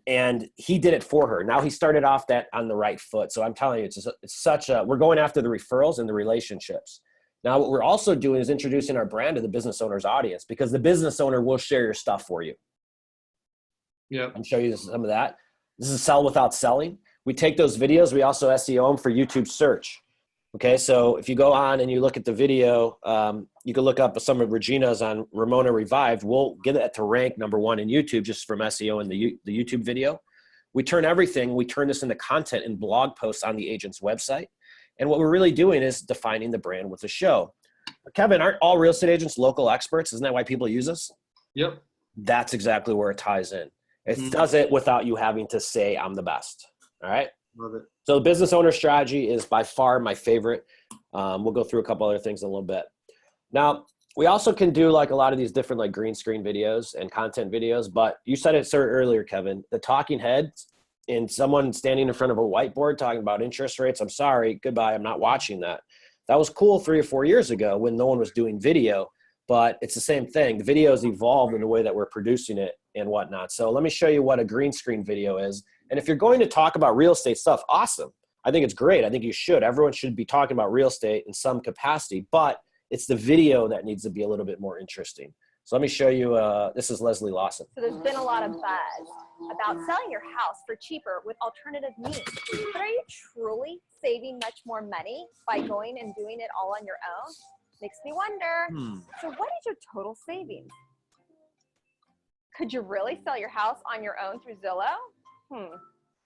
Speaker 1: And he did it for her. Now he started off that on the right foot. So I'm telling you, we're going after the referrals and the relationships. Now, what we're also doing is introducing our brand to the business owner's audience, because the business owner will share your stuff for you.
Speaker 2: Yeah.
Speaker 1: I'll show you some of that. This is sell without selling. We take those videos. We also SEO them for YouTube search. Okay, so if you go on and you look at the video, you can look up some of Regina's on Ramona Revived. We'll get it to rank #1 in YouTube just from SEO in the YouTube video. We turn this into content and blog posts on the agent's website. And what we're really doing is defining the brand with the show. Kevin, aren't all real estate agents local experts? Isn't that why people use us?
Speaker 2: Yep.
Speaker 1: That's exactly where it ties in. It does it without you having to say I'm the best. All right.
Speaker 2: Love it.
Speaker 1: So the business owner strategy is by far my favorite. We'll go through a couple other things in a little bit. Now, we also can do like a lot of these different like green screen videos and content videos, but you said it earlier, Kevin, the talking heads and someone standing in front of a whiteboard talking about interest rates. I'm sorry, goodbye. I'm not watching that. That was cool 3 or 4 years ago when no one was doing video, but it's the same thing. The video's evolved in the way that we're producing it and whatnot. So let me show you what a green screen video is. And if you're going to talk about real estate stuff, awesome. I think it's great. I think you should. Everyone should be talking about real estate in some capacity, but it's the video that needs to be a little bit more interesting. So let me show you, this is Leslie Lawson.
Speaker 3: So there's been a lot of buzz about selling your house for cheaper with alternative means. But are you truly saving much more money by going and doing it all on your own? Makes me wonder. So what is your total savings? Could you really sell your house on your own through Zillow?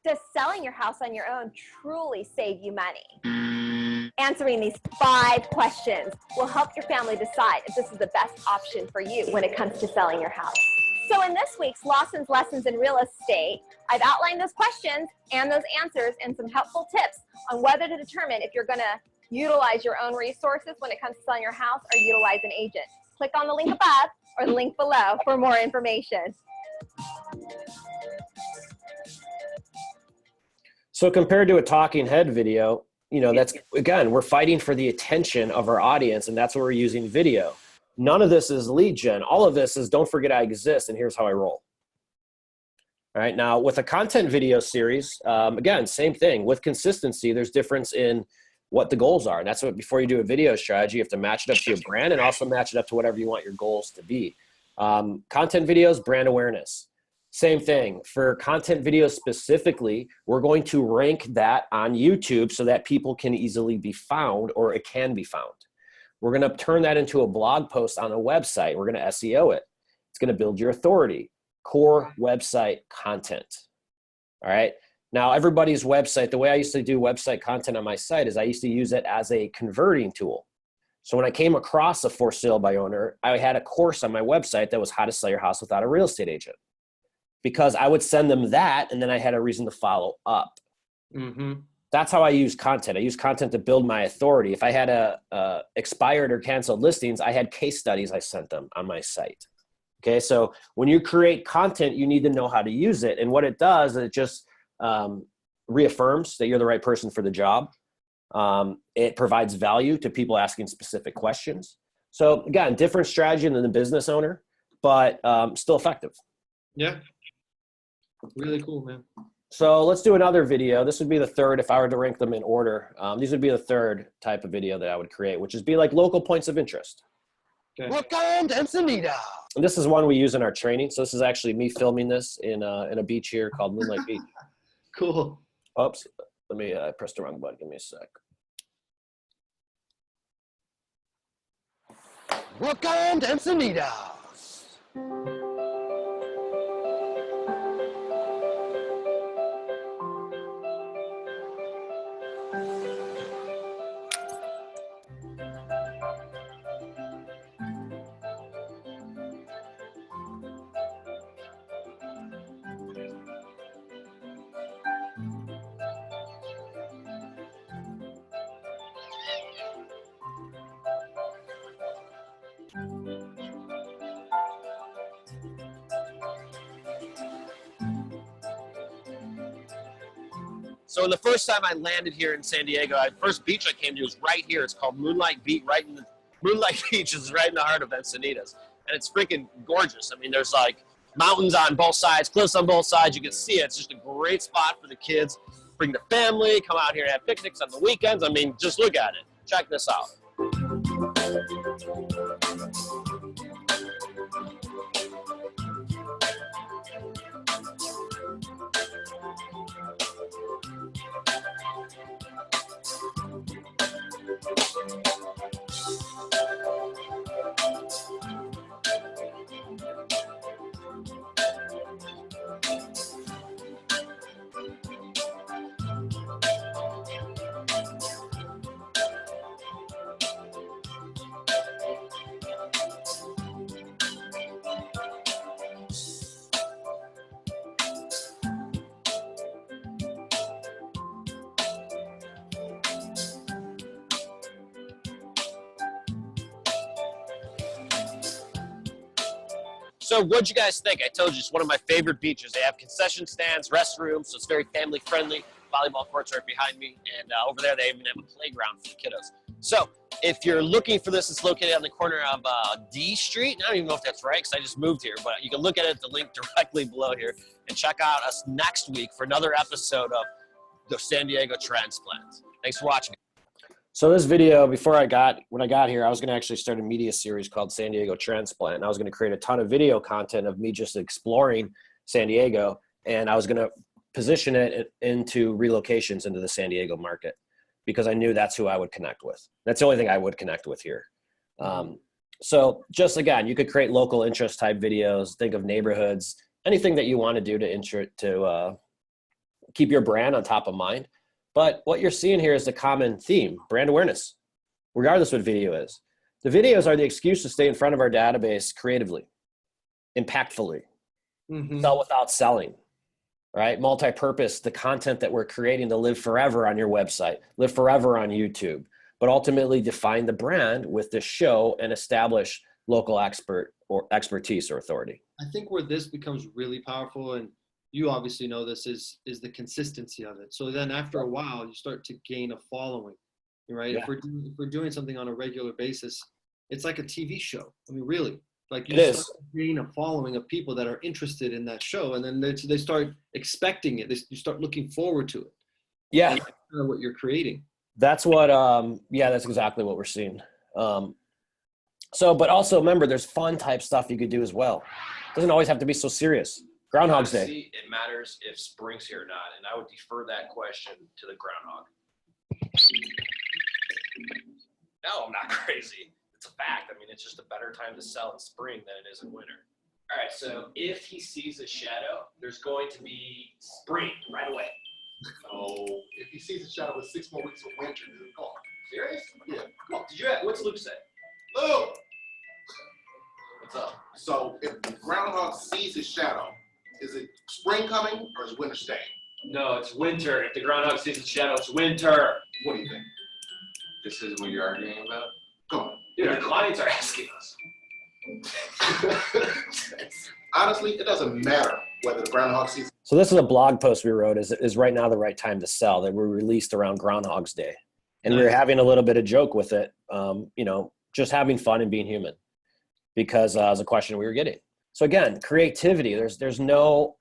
Speaker 3: Does selling your house on your own truly save you money? Answering these 5 questions will help your family decide if this is the best option for you when it comes to selling your house. So in this week's Lawson's Lessons in Real Estate, I've outlined those questions and those answers and some helpful tips on whether to determine if you're going to utilize your own resources when it comes to selling your house or utilize an agent. Click on the link above or the link below for more information.
Speaker 1: So compared to a talking head video, you know, that's, again, we're fighting for the attention of our audience, and that's where we're using video. None of this is lead gen. All of this is don't forget I exist, and here's how I roll. All right, now with a content video series, again, same thing. With consistency, there's difference in what the goals are. And that's what, before you do a video strategy, you have to match it up to your brand and also match it up to whatever you want your goals to be. Content videos, brand awareness. Same thing. For content videos specifically, we're going to rank that on YouTube so that people can easily be found, or it can be found. We're going to turn that into a blog post on a website. We're going to SEO it. It's going to build your authority. Core website content. All right. Now, everybody's website, the way I used to do website content on my site is I used to use it as a converting tool. So when I came across a for sale by owner, I had a course on my website that was how to sell your house without a real estate agent. Because I would send them that, and then I had a reason to follow up. That's how I use content. I use content to build my authority. If I had expired or canceled listings, I had case studies I sent them on my site. Okay, so when you create content, you need to know how to use it. And what it does, it just reaffirms that you're the right person for the job. It provides value to people asking specific questions. So again, different strategy than the business owner, but still effective.
Speaker 2: Yeah. Really cool, man.
Speaker 1: So let's do another video. This would be the third if I were to rank them in order. These would be the third type of video that I would create, which is be like local points of interest.
Speaker 2: Okay.
Speaker 1: Welcome to Ensenada. And this is one we use in our training. So this is actually me filming this in a beach here called Moonlight Beach.
Speaker 2: Cool.
Speaker 1: Oops. Let me press the wrong button. Give me a sec. Welcome to Ensenada. So the first time I landed here in San Diego, the first beach I came to was right here. It's called Moonlight Beach. Moonlight Beach is right in the heart of Encinitas, and it's freaking gorgeous. I mean, there's like mountains on both sides, cliffs on both sides. You can see it. It's just a great spot for the kids. Bring the family, come out here and have picnics on the weekends. I mean, just look at it. Check this out. So what'd you guys think? I told you it's one of my favorite beaches. They have concession stands, restrooms, so it's very family friendly. Volleyball courts right behind me, and over there they even have a playground for the kiddos. So if you're looking for this, it's located on the corner of D Street. I don't even know if that's right because I just moved here, but you can look at it, the link directly below here, and check out us next week for another episode of the San Diego Transplant. Thanks for watching. So this video, when I got here, I was going to actually start a media series called San Diego Transplant. And I was going to create a ton of video content of me just exploring San Diego. And I was going to position it into relocations into the San Diego market because I knew that's who I would connect with. That's the only thing I would connect with here. So just again, you could create local interest type videos, think of neighborhoods, anything that you want to do to keep your brand on top of mind. But what you're seeing here is the common theme, brand awareness, regardless what video is. The videos are the excuse to stay in front of our database creatively, impactfully, sell without selling, right? Multi-purpose, the content that we're creating to live forever on your website, live forever on YouTube, but ultimately define the brand with the show and establish local expertise or authority.
Speaker 2: I think where this becomes really powerful, and you obviously know this, is the consistency of it. So then after a while, you start to gain a following, right?
Speaker 1: Yeah.
Speaker 2: If we're doing something on a regular basis, it's like a TV show. I mean, really, like you start to gain a following of people that are interested in that show, and then they start expecting it. You start looking forward to it.
Speaker 1: Yeah.
Speaker 2: That's kind of what you're creating.
Speaker 1: That's what, that's exactly what we're seeing. But also remember, there's fun type stuff you could do as well. It doesn't always have to be so serious. Groundhog's Day.
Speaker 8: It matters if spring's here or not, and I would defer that question to the groundhog. No, I'm not crazy. It's a fact. I mean, it's just a better time to sell in spring than it is in winter. All right, so if he sees a shadow, there's going to be spring right away.
Speaker 9: So if he sees a shadow with 6 more weeks of winter, he's gone.
Speaker 8: Serious?
Speaker 9: Yeah.
Speaker 8: Come on, what's Luke say?
Speaker 9: Luke!
Speaker 8: What's up?
Speaker 9: So if the groundhog sees his shadow, is it spring coming or is winter staying?
Speaker 8: No, it's winter. If the groundhog sees the shadow, it's winter.
Speaker 9: What do you think?
Speaker 8: This is what you're arguing about?
Speaker 9: Come on.
Speaker 8: Dude, our clients are asking us.
Speaker 9: Honestly, it doesn't matter whether the groundhog sees.
Speaker 1: So this is a blog post we wrote. Is right now the right time to sell? That we released around Groundhog's Day, and we were having a little bit of joke with it. Just having fun and being human, because as a question we were getting. So again, creativity. There's no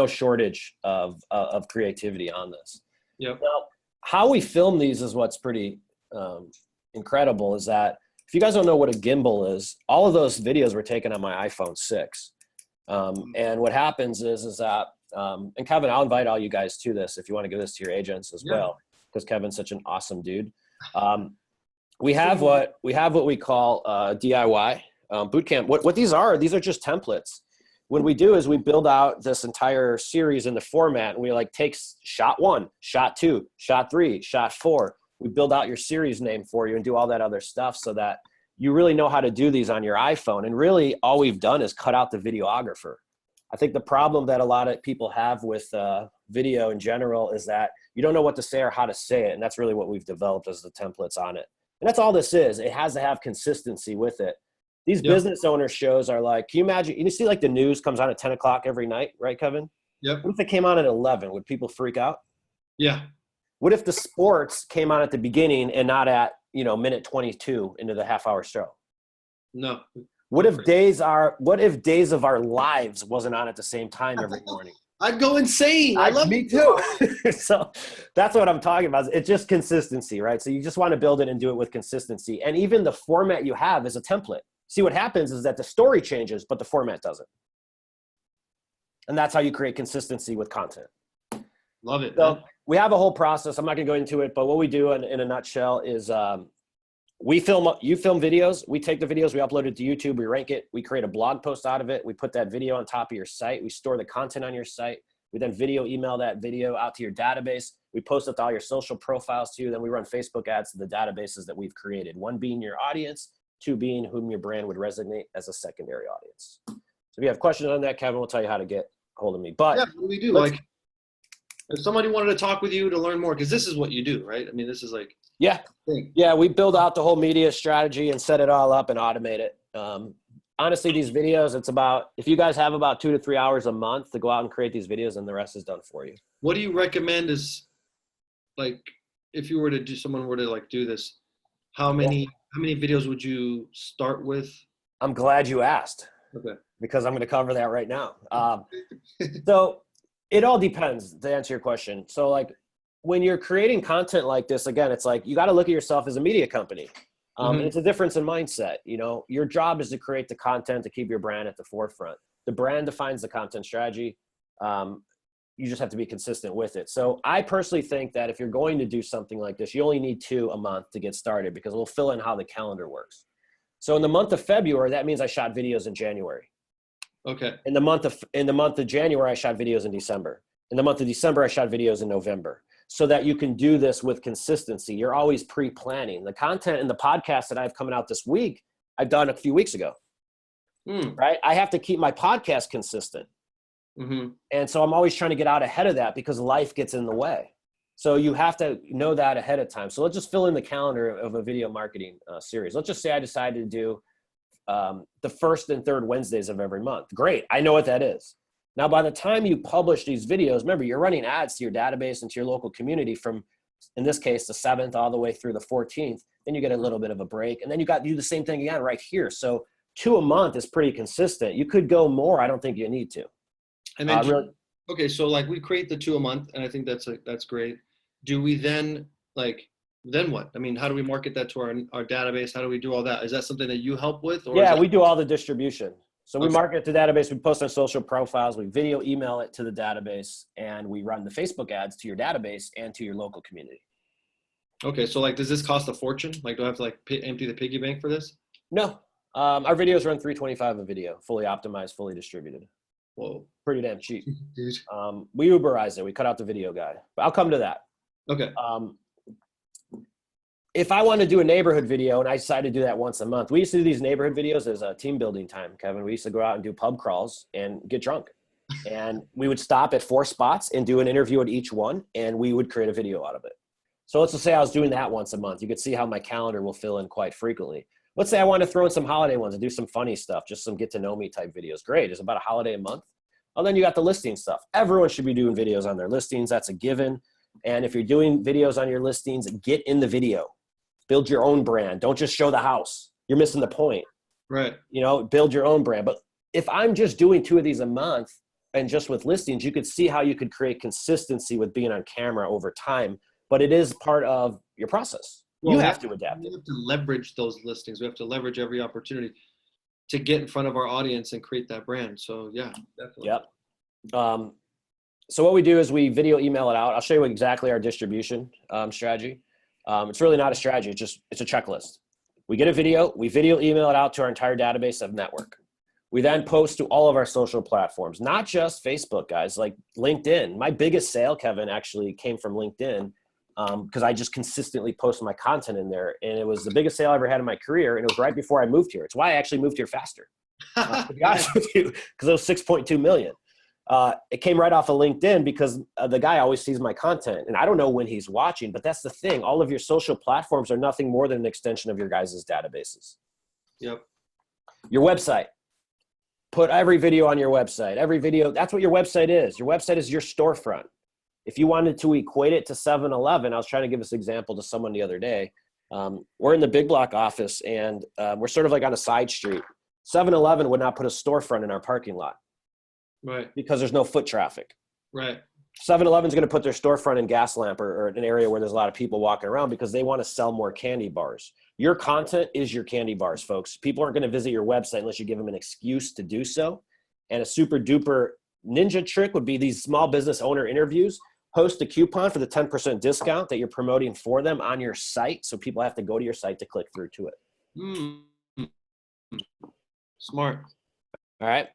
Speaker 1: shortage of creativity on this.
Speaker 2: Yep.
Speaker 1: Now, how we film these is what's pretty incredible. Is that if you guys don't know what a gimbal is, all of those videos were taken on my iPhone 6. And what happens is that, and Kevin, I'll invite all you guys to this if you want to give this to your agents as well, because Kevin's such an awesome dude. We have what we call DIY bootcamp. What these are just templates. What we do is we build out this entire series in the format, and we take shot 1, shot 2, shot 3, shot 4. We build out your series name for you and do all that other stuff so that you really know how to do these on your iPhone. And really all we've done is cut out the videographer. I think the problem that a lot of people have with video in general is that you don't know what to say or how to say it. And that's really what we've developed as the templates on it. And that's all this is. It has to have consistency with it. These business owner shows are can you imagine, you see the news comes on at 10 o'clock every night, right, Kevin?
Speaker 2: Yep.
Speaker 1: What if it came on at 11? Would people freak out?
Speaker 2: Yeah.
Speaker 1: What if the sports came on at the beginning and not at, minute 22 into the half-hour show?
Speaker 2: No.
Speaker 1: What if Days of Our Lives wasn't on at the same time every morning?
Speaker 2: I'd go insane. I love
Speaker 1: me too. So that's what I'm talking about. It's just consistency, right? So you just want to build it and do it with consistency. And even the format you have is a template. See, what happens is that the story changes, but the format doesn't. And that's how you create consistency with content.
Speaker 2: Love it.
Speaker 1: So we have a whole process. I'm not going to go into it, but what we do in a nutshell is you film videos. We take the videos, we upload it to YouTube, we rank it, we create a blog post out of it. We put that video on top of your site. We store the content on your site. We then email that video out to your database. We post it to all your social profiles too. Then we run Facebook ads to the databases that we've created. One being your audience, two being whom your brand would resonate as a secondary audience. So if you have questions on that, Kevin will tell you how to get hold of me. But
Speaker 2: yeah, what do we do? Like, if somebody wanted to talk with you to learn more, because this is what you do, right? I mean, this is like
Speaker 1: yeah, we build out the whole media strategy and set it all up and automate it. Honestly, these videos, it's about, if you guys have about 2 to 3 hours a month to go out and create these videos, and the rest is done for you.
Speaker 2: What do you recommend is, like, if you were to do, someone were to like do this, how many videos would you start with?
Speaker 1: I'm glad you asked.
Speaker 2: Okay.
Speaker 1: Because I'm going to cover that right now. So it all depends, to answer your question. So like when you're creating content like this, again, it's like you got to look at yourself as a media company. And it's a difference in mindset. Your job is to create the content to keep your brand at the forefront. The brand defines the content strategy. You just have to be consistent with it. So I personally think that if you're going to do something like this, you only need 2 a month to get started, because it'll fill in how the calendar works. So in the month of February, that means I shot videos in January.
Speaker 2: Okay.
Speaker 1: In the month of January, I shot videos in December. In the month of December, I shot videos in November, so that you can do this with consistency. You're always pre-planning. The content in the podcast that I have coming out this week, I've done a few weeks ago, right? I have to keep my podcast consistent. And so I'm always trying to get out ahead of that, because life gets in the way. So you have to know that ahead of time. So let's just fill in the calendar of a video marketing series. Let's just say I decided to do the first and third Wednesdays of every month. Great. I know what that is. Now, by the time you publish these videos, remember, you're running ads to your database and to your local community from, in this case, the 7th all the way through the 14th. Then you get a little bit of a break, and then you got to do the same thing again right here. So 2 a month is pretty consistent. You could go more. I don't think you need to.
Speaker 2: And then, okay, so like we create the 2 a month, and I think that's great. Do we then then what? I mean, how do we market that to our database? How do we do all that? Is that something that you help with? Or
Speaker 1: yeah, we do all the distribution. So we market the database, we post on social profiles, we email it to the database, and we run the Facebook ads to your database and to your local community.
Speaker 2: Okay, so like, does this cost a fortune? Like, do I have to empty the piggy bank for this?
Speaker 1: No, our videos run $325 a video, fully optimized, fully distributed.
Speaker 2: Whoa,
Speaker 1: pretty damn cheap.
Speaker 2: Dude.
Speaker 1: We Uberize it. We cut out the video guy, but I'll come to that.
Speaker 2: Okay.
Speaker 1: If I want to do a neighborhood video and I decide to do that once a month, we used to do these neighborhood videos as a team building time, Kevin. We used to go out and do pub crawls and get drunk. And we would stop at 4 spots and do an interview at each one, and we would create a video out of it. So let's just say I was doing that once a month. You could see how my calendar will fill in quite frequently. Let's say I want to throw in some holiday ones and do some funny stuff, just some get to know me type videos. Great. It's about a holiday a month. Well, then you got the listing stuff. Everyone should be doing videos on their listings. That's a given. And if you're doing videos on your listings, get in the video. Build your own brand. Don't just show the house. You're missing the point.
Speaker 2: Right.
Speaker 1: Build your own brand. But if I'm just doing 2 of these a month and just with listings, you could see how you could create consistency with being on camera over time. But it is part of your process. Well, you have to adapt it.
Speaker 2: We have to leverage those listings. We have to leverage every opportunity to get in front of our audience and create that brand. So yeah, definitely.
Speaker 1: Yep. So what we do is we video email it out. I'll show you exactly our distribution strategy. It's really not a strategy. It's a checklist. We get a video, we video email it out to our entire database of network. We then post to all of our social platforms, not just Facebook, guys, like LinkedIn. My biggest sale, Kevin, actually came from LinkedIn because I just consistently posted my content in there. And it was the biggest sale I ever had in my career. And it was right before I moved here. It's why I actually moved here faster, to be honest with you, because it was 6.2 million. It came right off of LinkedIn because the guy always sees my content, and I don't know when he's watching, but that's the thing. All of your social platforms are nothing more than an extension of your guys' databases.
Speaker 2: Yep.
Speaker 1: Your website. put every video on your website. Every video, that's what your website is. Your website is your storefront. If you wanted to equate it to 7-Eleven, I was trying to give this example to someone the other day. We're in the big block office, and we're sort of like on a side street. 7-Eleven would not put a storefront in our parking lot.
Speaker 2: Right.
Speaker 1: Because there's no foot traffic.
Speaker 2: Right.
Speaker 1: 7-Eleven's going to put their storefront in Gaslamp or an area where there's a lot of people walking around because they want to sell more candy bars. Your content is your candy bars, folks. People aren't going to visit your website unless you give them an excuse to do so. And a super duper ninja trick would be these small business owner interviews. Post a coupon for the 10% discount that you're promoting for them on your site, so people have to go to your site to click through to it.
Speaker 2: Smart.
Speaker 1: All right.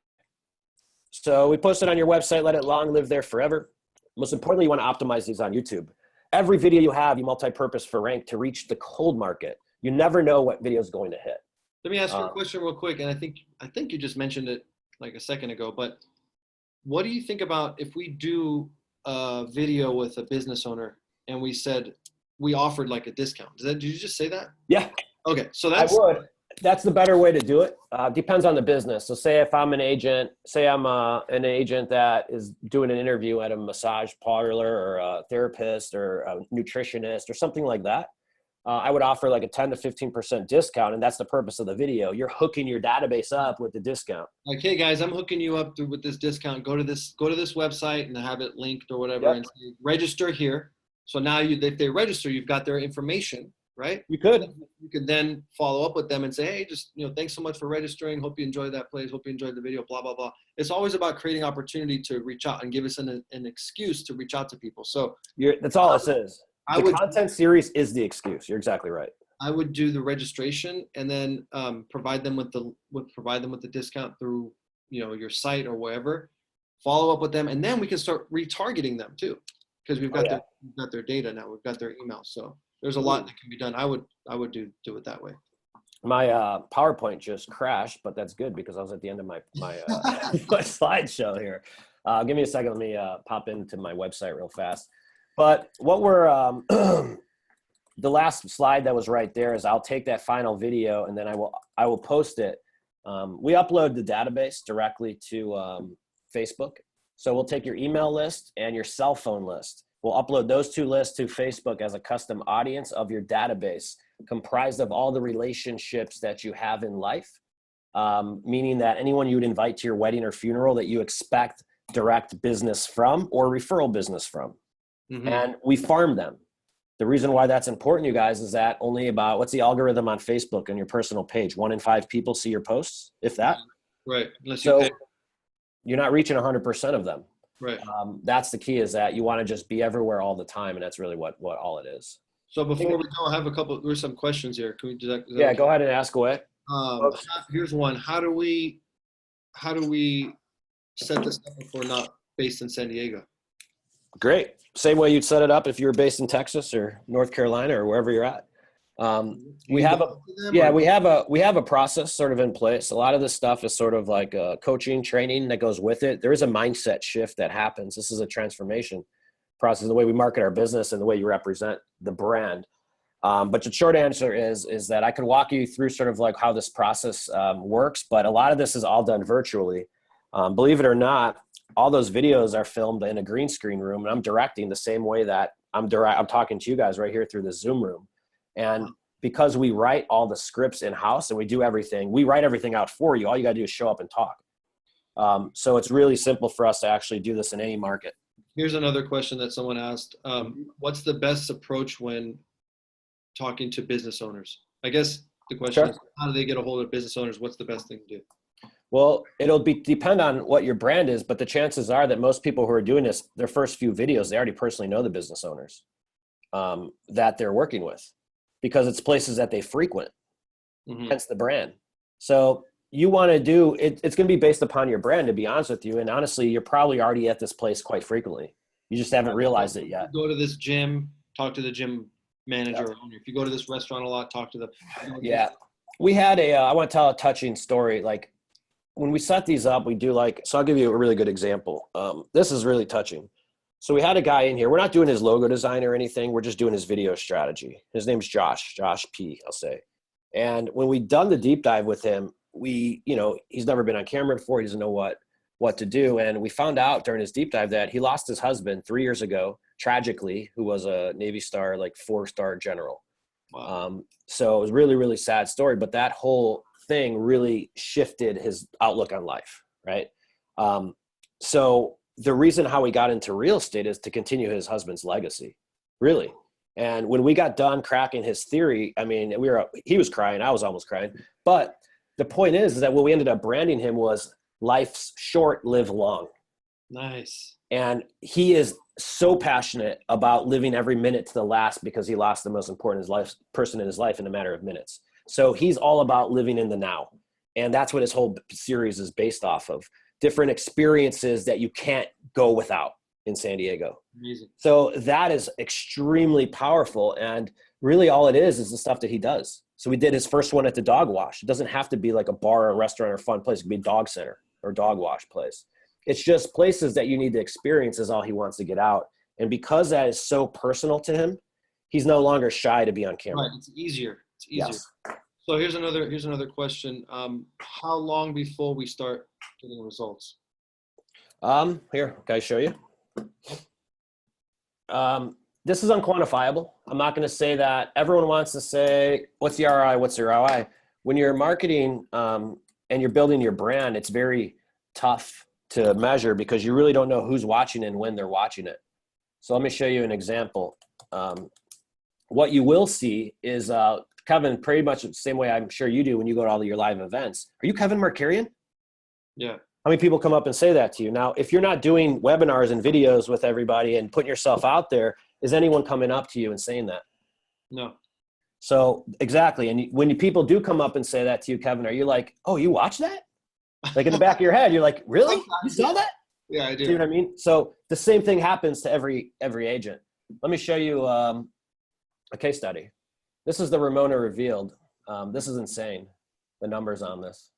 Speaker 1: So we post it on your website, let it long live there forever. Most importantly, you want to optimize these on YouTube. Every video you have, you multi-purpose for rank to reach the cold market. You never know what video is going to hit.
Speaker 2: Let me ask you a question real quick, and I think you just mentioned it like a second ago, but what do you think about if we do a video with a business owner and we offered like a discount? Did you just say that?
Speaker 1: Yeah.
Speaker 2: Okay, so
Speaker 1: I would. That's the better way to do it. Depends on the business. So say if I'm an agent, an agent that is doing an interview at a massage parlor or a therapist or a nutritionist or something like that, I would offer like a 10 to 15% discount. And that's the purpose of the video. You're hooking your database up with the discount.
Speaker 2: Like, hey guys, I'm hooking you up with this discount. Go to this website and have it linked or whatever, and say, register here. So now if they register, you've got their information. Right?
Speaker 1: You could
Speaker 2: then follow up with them and say, hey, just, thanks so much for registering. Hope you enjoyed that place. Hope you enjoyed the video, blah, blah, blah. It's always about creating opportunity to reach out and give us an excuse to reach out to people. So
Speaker 1: that's all it is. Content series is the excuse. You're exactly right.
Speaker 2: I would do the registration and then provide them with the discount through, your site or wherever, follow up with them. And then we can start retargeting them too. Because we've got their data now. We've got their email. So there's a lot that can be done. I would do it that way.
Speaker 1: My PowerPoint just crashed, but that's good because I was at the end of my my slideshow here. Give me a second. Let me pop into my website real fast. But what we're the last slide that was right there is I'll take that final video and then I will post it. We upload the database directly to Facebook. So we'll take your email list and your cell phone list. We'll upload those two lists to Facebook as a custom audience of your database, comprised of all the relationships that you have in life, meaning that anyone you would invite to your wedding or funeral that you expect direct business from or referral business from. Mm-hmm. And we farm them. The reason why that's important, you guys, is that only about, what's the algorithm on Facebook on your personal page? 1 in 5 people see your posts, if that.
Speaker 2: Right.
Speaker 1: You're not reaching 100% of them.
Speaker 2: Right.
Speaker 1: That's the key, is that you want to just be everywhere all the time. And that's really what all it is.
Speaker 2: So before we go, I have there's some questions here. Can we do that?
Speaker 1: Yeah, go ahead and ask away.
Speaker 2: Here's one. How do we set this up if we're not based in San Diego?
Speaker 1: Great. Same way you'd set it up if you were based in Texas or North Carolina or wherever you're at. We have a process sort of in place. A lot of this stuff is sort of like coaching, training that goes with it. There is a mindset shift that happens. This is a transformation process, the way we market our business and the way you represent the brand. But the short answer is that I can walk you through sort of like how this process works, but a lot of this is all done virtually. Believe it or not, all those videos are filmed in a green screen room, and I'm directing the same way that I'm talking to you guys right here through the Zoom room. And because we write all the scripts in-house and we do everything, we write everything out for you. All you got to do is show up and talk. So it's really simple for us to actually do this in any market.
Speaker 2: Here's another question that someone asked. What's the best approach when talking to business owners? I guess the question is, how do they get a hold of business owners? What's the best thing to do?
Speaker 1: Well, it'll depend on what your brand is, but the chances are that most people who are doing this, their first few videos, they already personally know the business owners that they're working with, because it's places that they frequent, hence the brand. So you want to do it, it's going to be based upon your brand, to be honest with you. And honestly, you're probably already at this place quite frequently. You just haven't realized it yet.
Speaker 2: Go to this gym, talk to the gym manager or owner. If you go to this restaurant a lot, talk to the.
Speaker 1: Yeah. We had I want to tell a touching story. Like when we set these up, we do so I'll give you a really good example. This is really touching. So we had a guy in here. We're not doing his logo design or anything. We're just doing his video strategy. His name's Josh P, I'll say. And when we done the deep dive with him, he's never been on camera before. He doesn't know what to do. And we found out during his deep dive that he lost his husband 3 years ago, tragically, who was a Navy STAR, like 4-star general.
Speaker 2: Wow.
Speaker 1: So it was really, really sad story, but that whole thing really shifted his outlook on life. Right. So the reason how he got into real estate is to continue his husband's legacy, really. And when we got done cracking his theory, I mean, he was crying. I was almost crying. But the point is that what we ended up branding him was life's short, live long.
Speaker 2: Nice.
Speaker 1: And he is so passionate about living every minute to the last because he lost the most important person in his life in a matter of minutes. So he's all about living in the now. And that's what his whole series is based off of. Different experiences that you can't go without in San Diego.
Speaker 2: Amazing.
Speaker 1: So that is extremely powerful. And really all it is the stuff that he does. So we did his first one at the dog wash. It doesn't have to be like a bar or a restaurant or a fun place. It could be a dog center or dog wash place. It's just places that you need to experience is all he wants to get out. And because that is so personal to him, he's no longer shy to be on camera.
Speaker 2: Right. It's easier. It's easier.
Speaker 1: Yes.
Speaker 2: So here's another question. How long before we start getting results?
Speaker 1: Here, can I show you? This is unquantifiable. I'm not going to say that. Everyone wants to say, what's the ROI? What's the ROI? When you're marketing and you're building your brand, it's very tough to measure because you really don't know who's watching and when they're watching it. So let me show you an example. What you will see is Kevin, pretty much the same way I'm sure you do when you go to all of your live events. Are you Kevin Markarian?
Speaker 2: Yeah.
Speaker 1: How many people come up and say that to you? Now, if you're not doing webinars and videos with everybody and putting yourself out there, is anyone coming up to you and saying that?
Speaker 2: No.
Speaker 1: So exactly. And when people do come up and say that to you, Kevin, are you like, oh, you watch that? Like in the back of your head, you're like, really? You saw that?
Speaker 2: Yeah, I do.
Speaker 1: See what I mean? So the same thing happens to every agent. Let me show you a case study. This is the Ramona Revealed. This is insane, the numbers on this.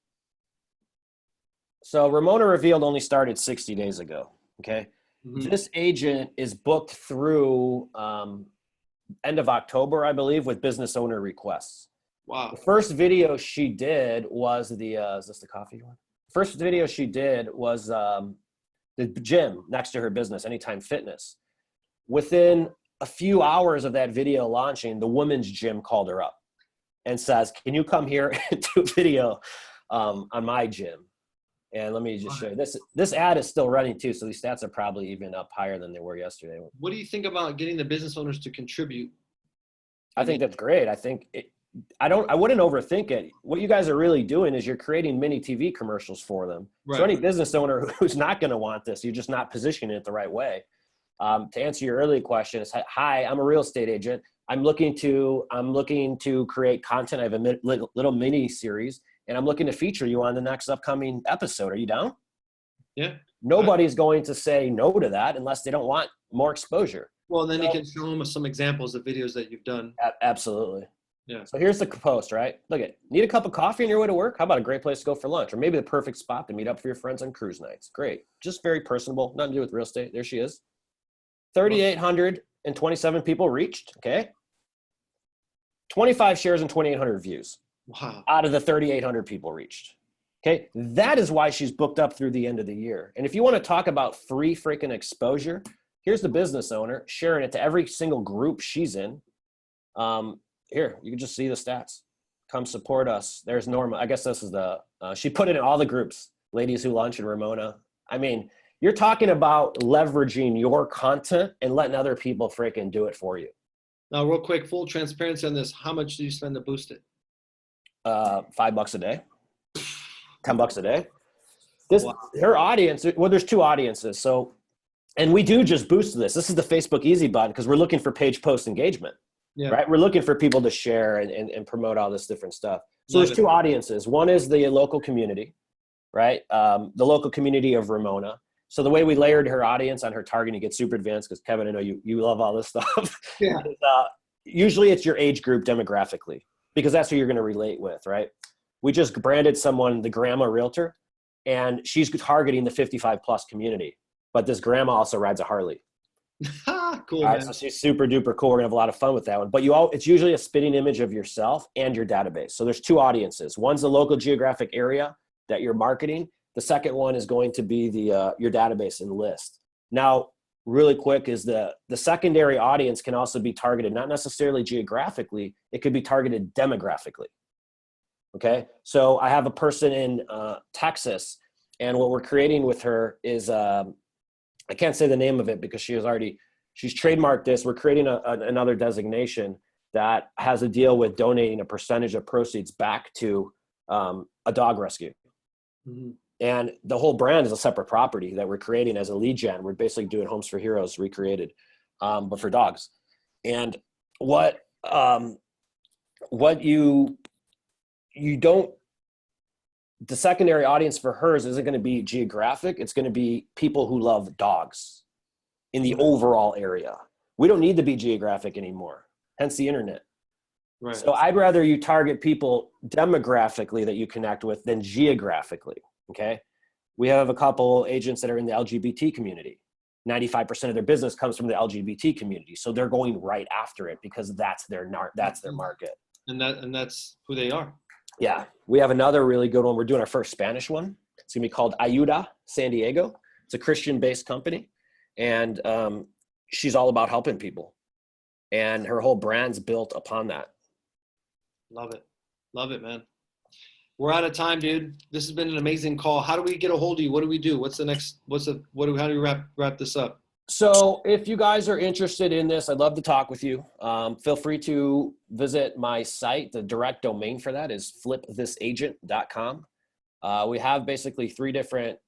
Speaker 1: So Ramona Revealed only started 60 days ago, okay? Mm-hmm. This agent is booked through end of October, I believe, with business owner requests.
Speaker 2: Wow.
Speaker 1: The first video she did was is this the coffee one? First video she did was the gym next to her business, Anytime Fitness. Within a few hours of that video launching, the women's gym called her up and says, can you come here and do a video on my gym? And let me just show you this ad is still running too. So these stats are probably even up higher than they were yesterday.
Speaker 2: What do you think about getting the business owners to contribute?
Speaker 1: I think that's great. I think I wouldn't overthink it. What you guys are really doing is you're creating mini TV commercials for them. Right. So any business owner who's not going to want this, you're just not positioning it the right way. To answer your earlier question, is hi, I'm a real estate agent. I'm looking to create content. I have a little mini series, and I'm looking to feature you on the next upcoming episode. Are you down?
Speaker 2: Yeah.
Speaker 1: Nobody's going to say no to that unless they don't want more exposure.
Speaker 2: Well, then you can show them some examples of videos that you've done.
Speaker 1: Absolutely.
Speaker 2: Yeah.
Speaker 1: So here's the post, right? Look at, need a cup of coffee on your way to work? How about a great place to go for lunch? Or maybe the perfect spot to meet up for your friends on cruise nights. Great. Just very personable. Nothing to do with real estate. There she is. 3,827 people reached. Okay. 25 shares and 2,800 views.
Speaker 2: Wow.
Speaker 1: Out of the 3,800 people reached. Okay. That is why she's booked up through the end of the year. And if you want to talk about free freaking exposure, here's the business owner sharing it to every single group she's in. Here, you can just see the stats. Come support us. There's Norma. I guess this is she put it in all the groups. Ladies Who Lunch and Ramona. I mean, you're talking about leveraging your content and letting other people freaking do it for you.
Speaker 2: Now, real quick, full transparency on this. How much do you spend to boost it?
Speaker 1: $5 a day, $10 a day. Her audience, well, there's two audiences. So, and we do just boost this. This is the Facebook Easy button because we're looking for page post engagement. Yeah. Right. We're looking for people to share and promote all this different stuff. So there's two audiences. One is the local community, right? The local community of Ramona. So the way we layered her audience on her targeting to get super advanced, because Kevin, I know you love all this stuff. Yeah. Usually it's your age group demographically, because that's who you're going to relate with, right? We just branded someone the Grandma Realtor, and she's targeting the 55 plus community. But this grandma also rides a Harley.
Speaker 2: Cool,
Speaker 1: All right,
Speaker 2: man.
Speaker 1: so she's super duper cool. We're gonna have a lot of fun with that one. But it's usually a spitting image of yourself and your database. So there's two audiences. One's the local geographic area that you're marketing. The second one is going to be your database and list. Now, really quick is the secondary audience can also be targeted, not necessarily geographically, it could be targeted demographically. Okay, so I have a person in Texas, and what we're creating with her is I can't say the name of it because she's trademarked this. We're creating another designation that has a deal with donating a percentage of proceeds back to a dog rescue.
Speaker 2: Mm-hmm.
Speaker 1: And the whole brand is a separate property that we're creating as a lead gen. We're basically doing Homes for Heroes recreated, but for dogs. And what you don't, the secondary audience for hers isn't going to be geographic. It's going to be people who love dogs in the overall area. We don't need to be geographic anymore, hence the internet.
Speaker 2: Right.
Speaker 1: So I'd rather you target people demographically that you connect with than geographically, okay? We have a couple agents that are in the LGBT community. 95% of their business comes from the LGBT community. So they're going right after it because that's their market.
Speaker 2: And that's who they are.
Speaker 1: Yeah. We have another really good one. We're doing our first Spanish one. It's going to be called Ayuda San Diego. It's a Christian-based company. And she's all about helping people. And her whole brand's built upon that.
Speaker 2: Love it. Love it, man. We're out of time, dude. This has been an amazing call. How do we get a hold of you? What do we do? How do we wrap this up?
Speaker 1: So if you guys are interested in this, I'd love to talk with you. Feel free to visit my site. The direct domain for that is flipthisagent.com. We have basically 3 different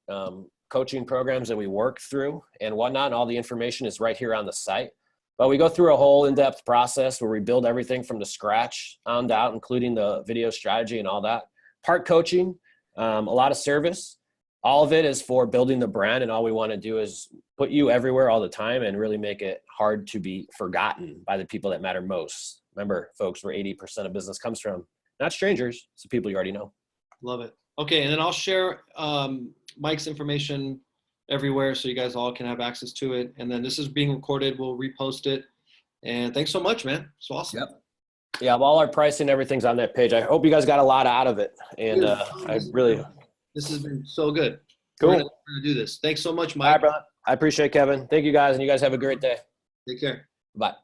Speaker 1: coaching programs that we work through and whatnot. And all the information is right here on the site. But we go through a whole in-depth process where we build everything from the scratch on out, including the video strategy and all that. Part coaching, a lot of service. All of it is for building the brand, and all we want to do is put you everywhere all the time and really make it hard to be forgotten by the people that matter most. Remember, folks, where 80% of business comes from, not strangers, it's the people you already know.
Speaker 2: Love it. Okay, and then I'll share Mike's information everywhere so you guys all can have access to it. And then this is being recorded. We'll repost it. And thanks so much, man. It's awesome.
Speaker 1: Yep. Yeah, all our pricing, everything's on that page. I hope you guys got a lot out of it. And
Speaker 2: This has been so good.
Speaker 1: Cool.
Speaker 2: We're gonna do this. Thanks so much, Mike.
Speaker 1: All right, brother. I appreciate it, Kevin. Thank you guys, and you guys have a great day.
Speaker 2: Take care.
Speaker 1: Bye.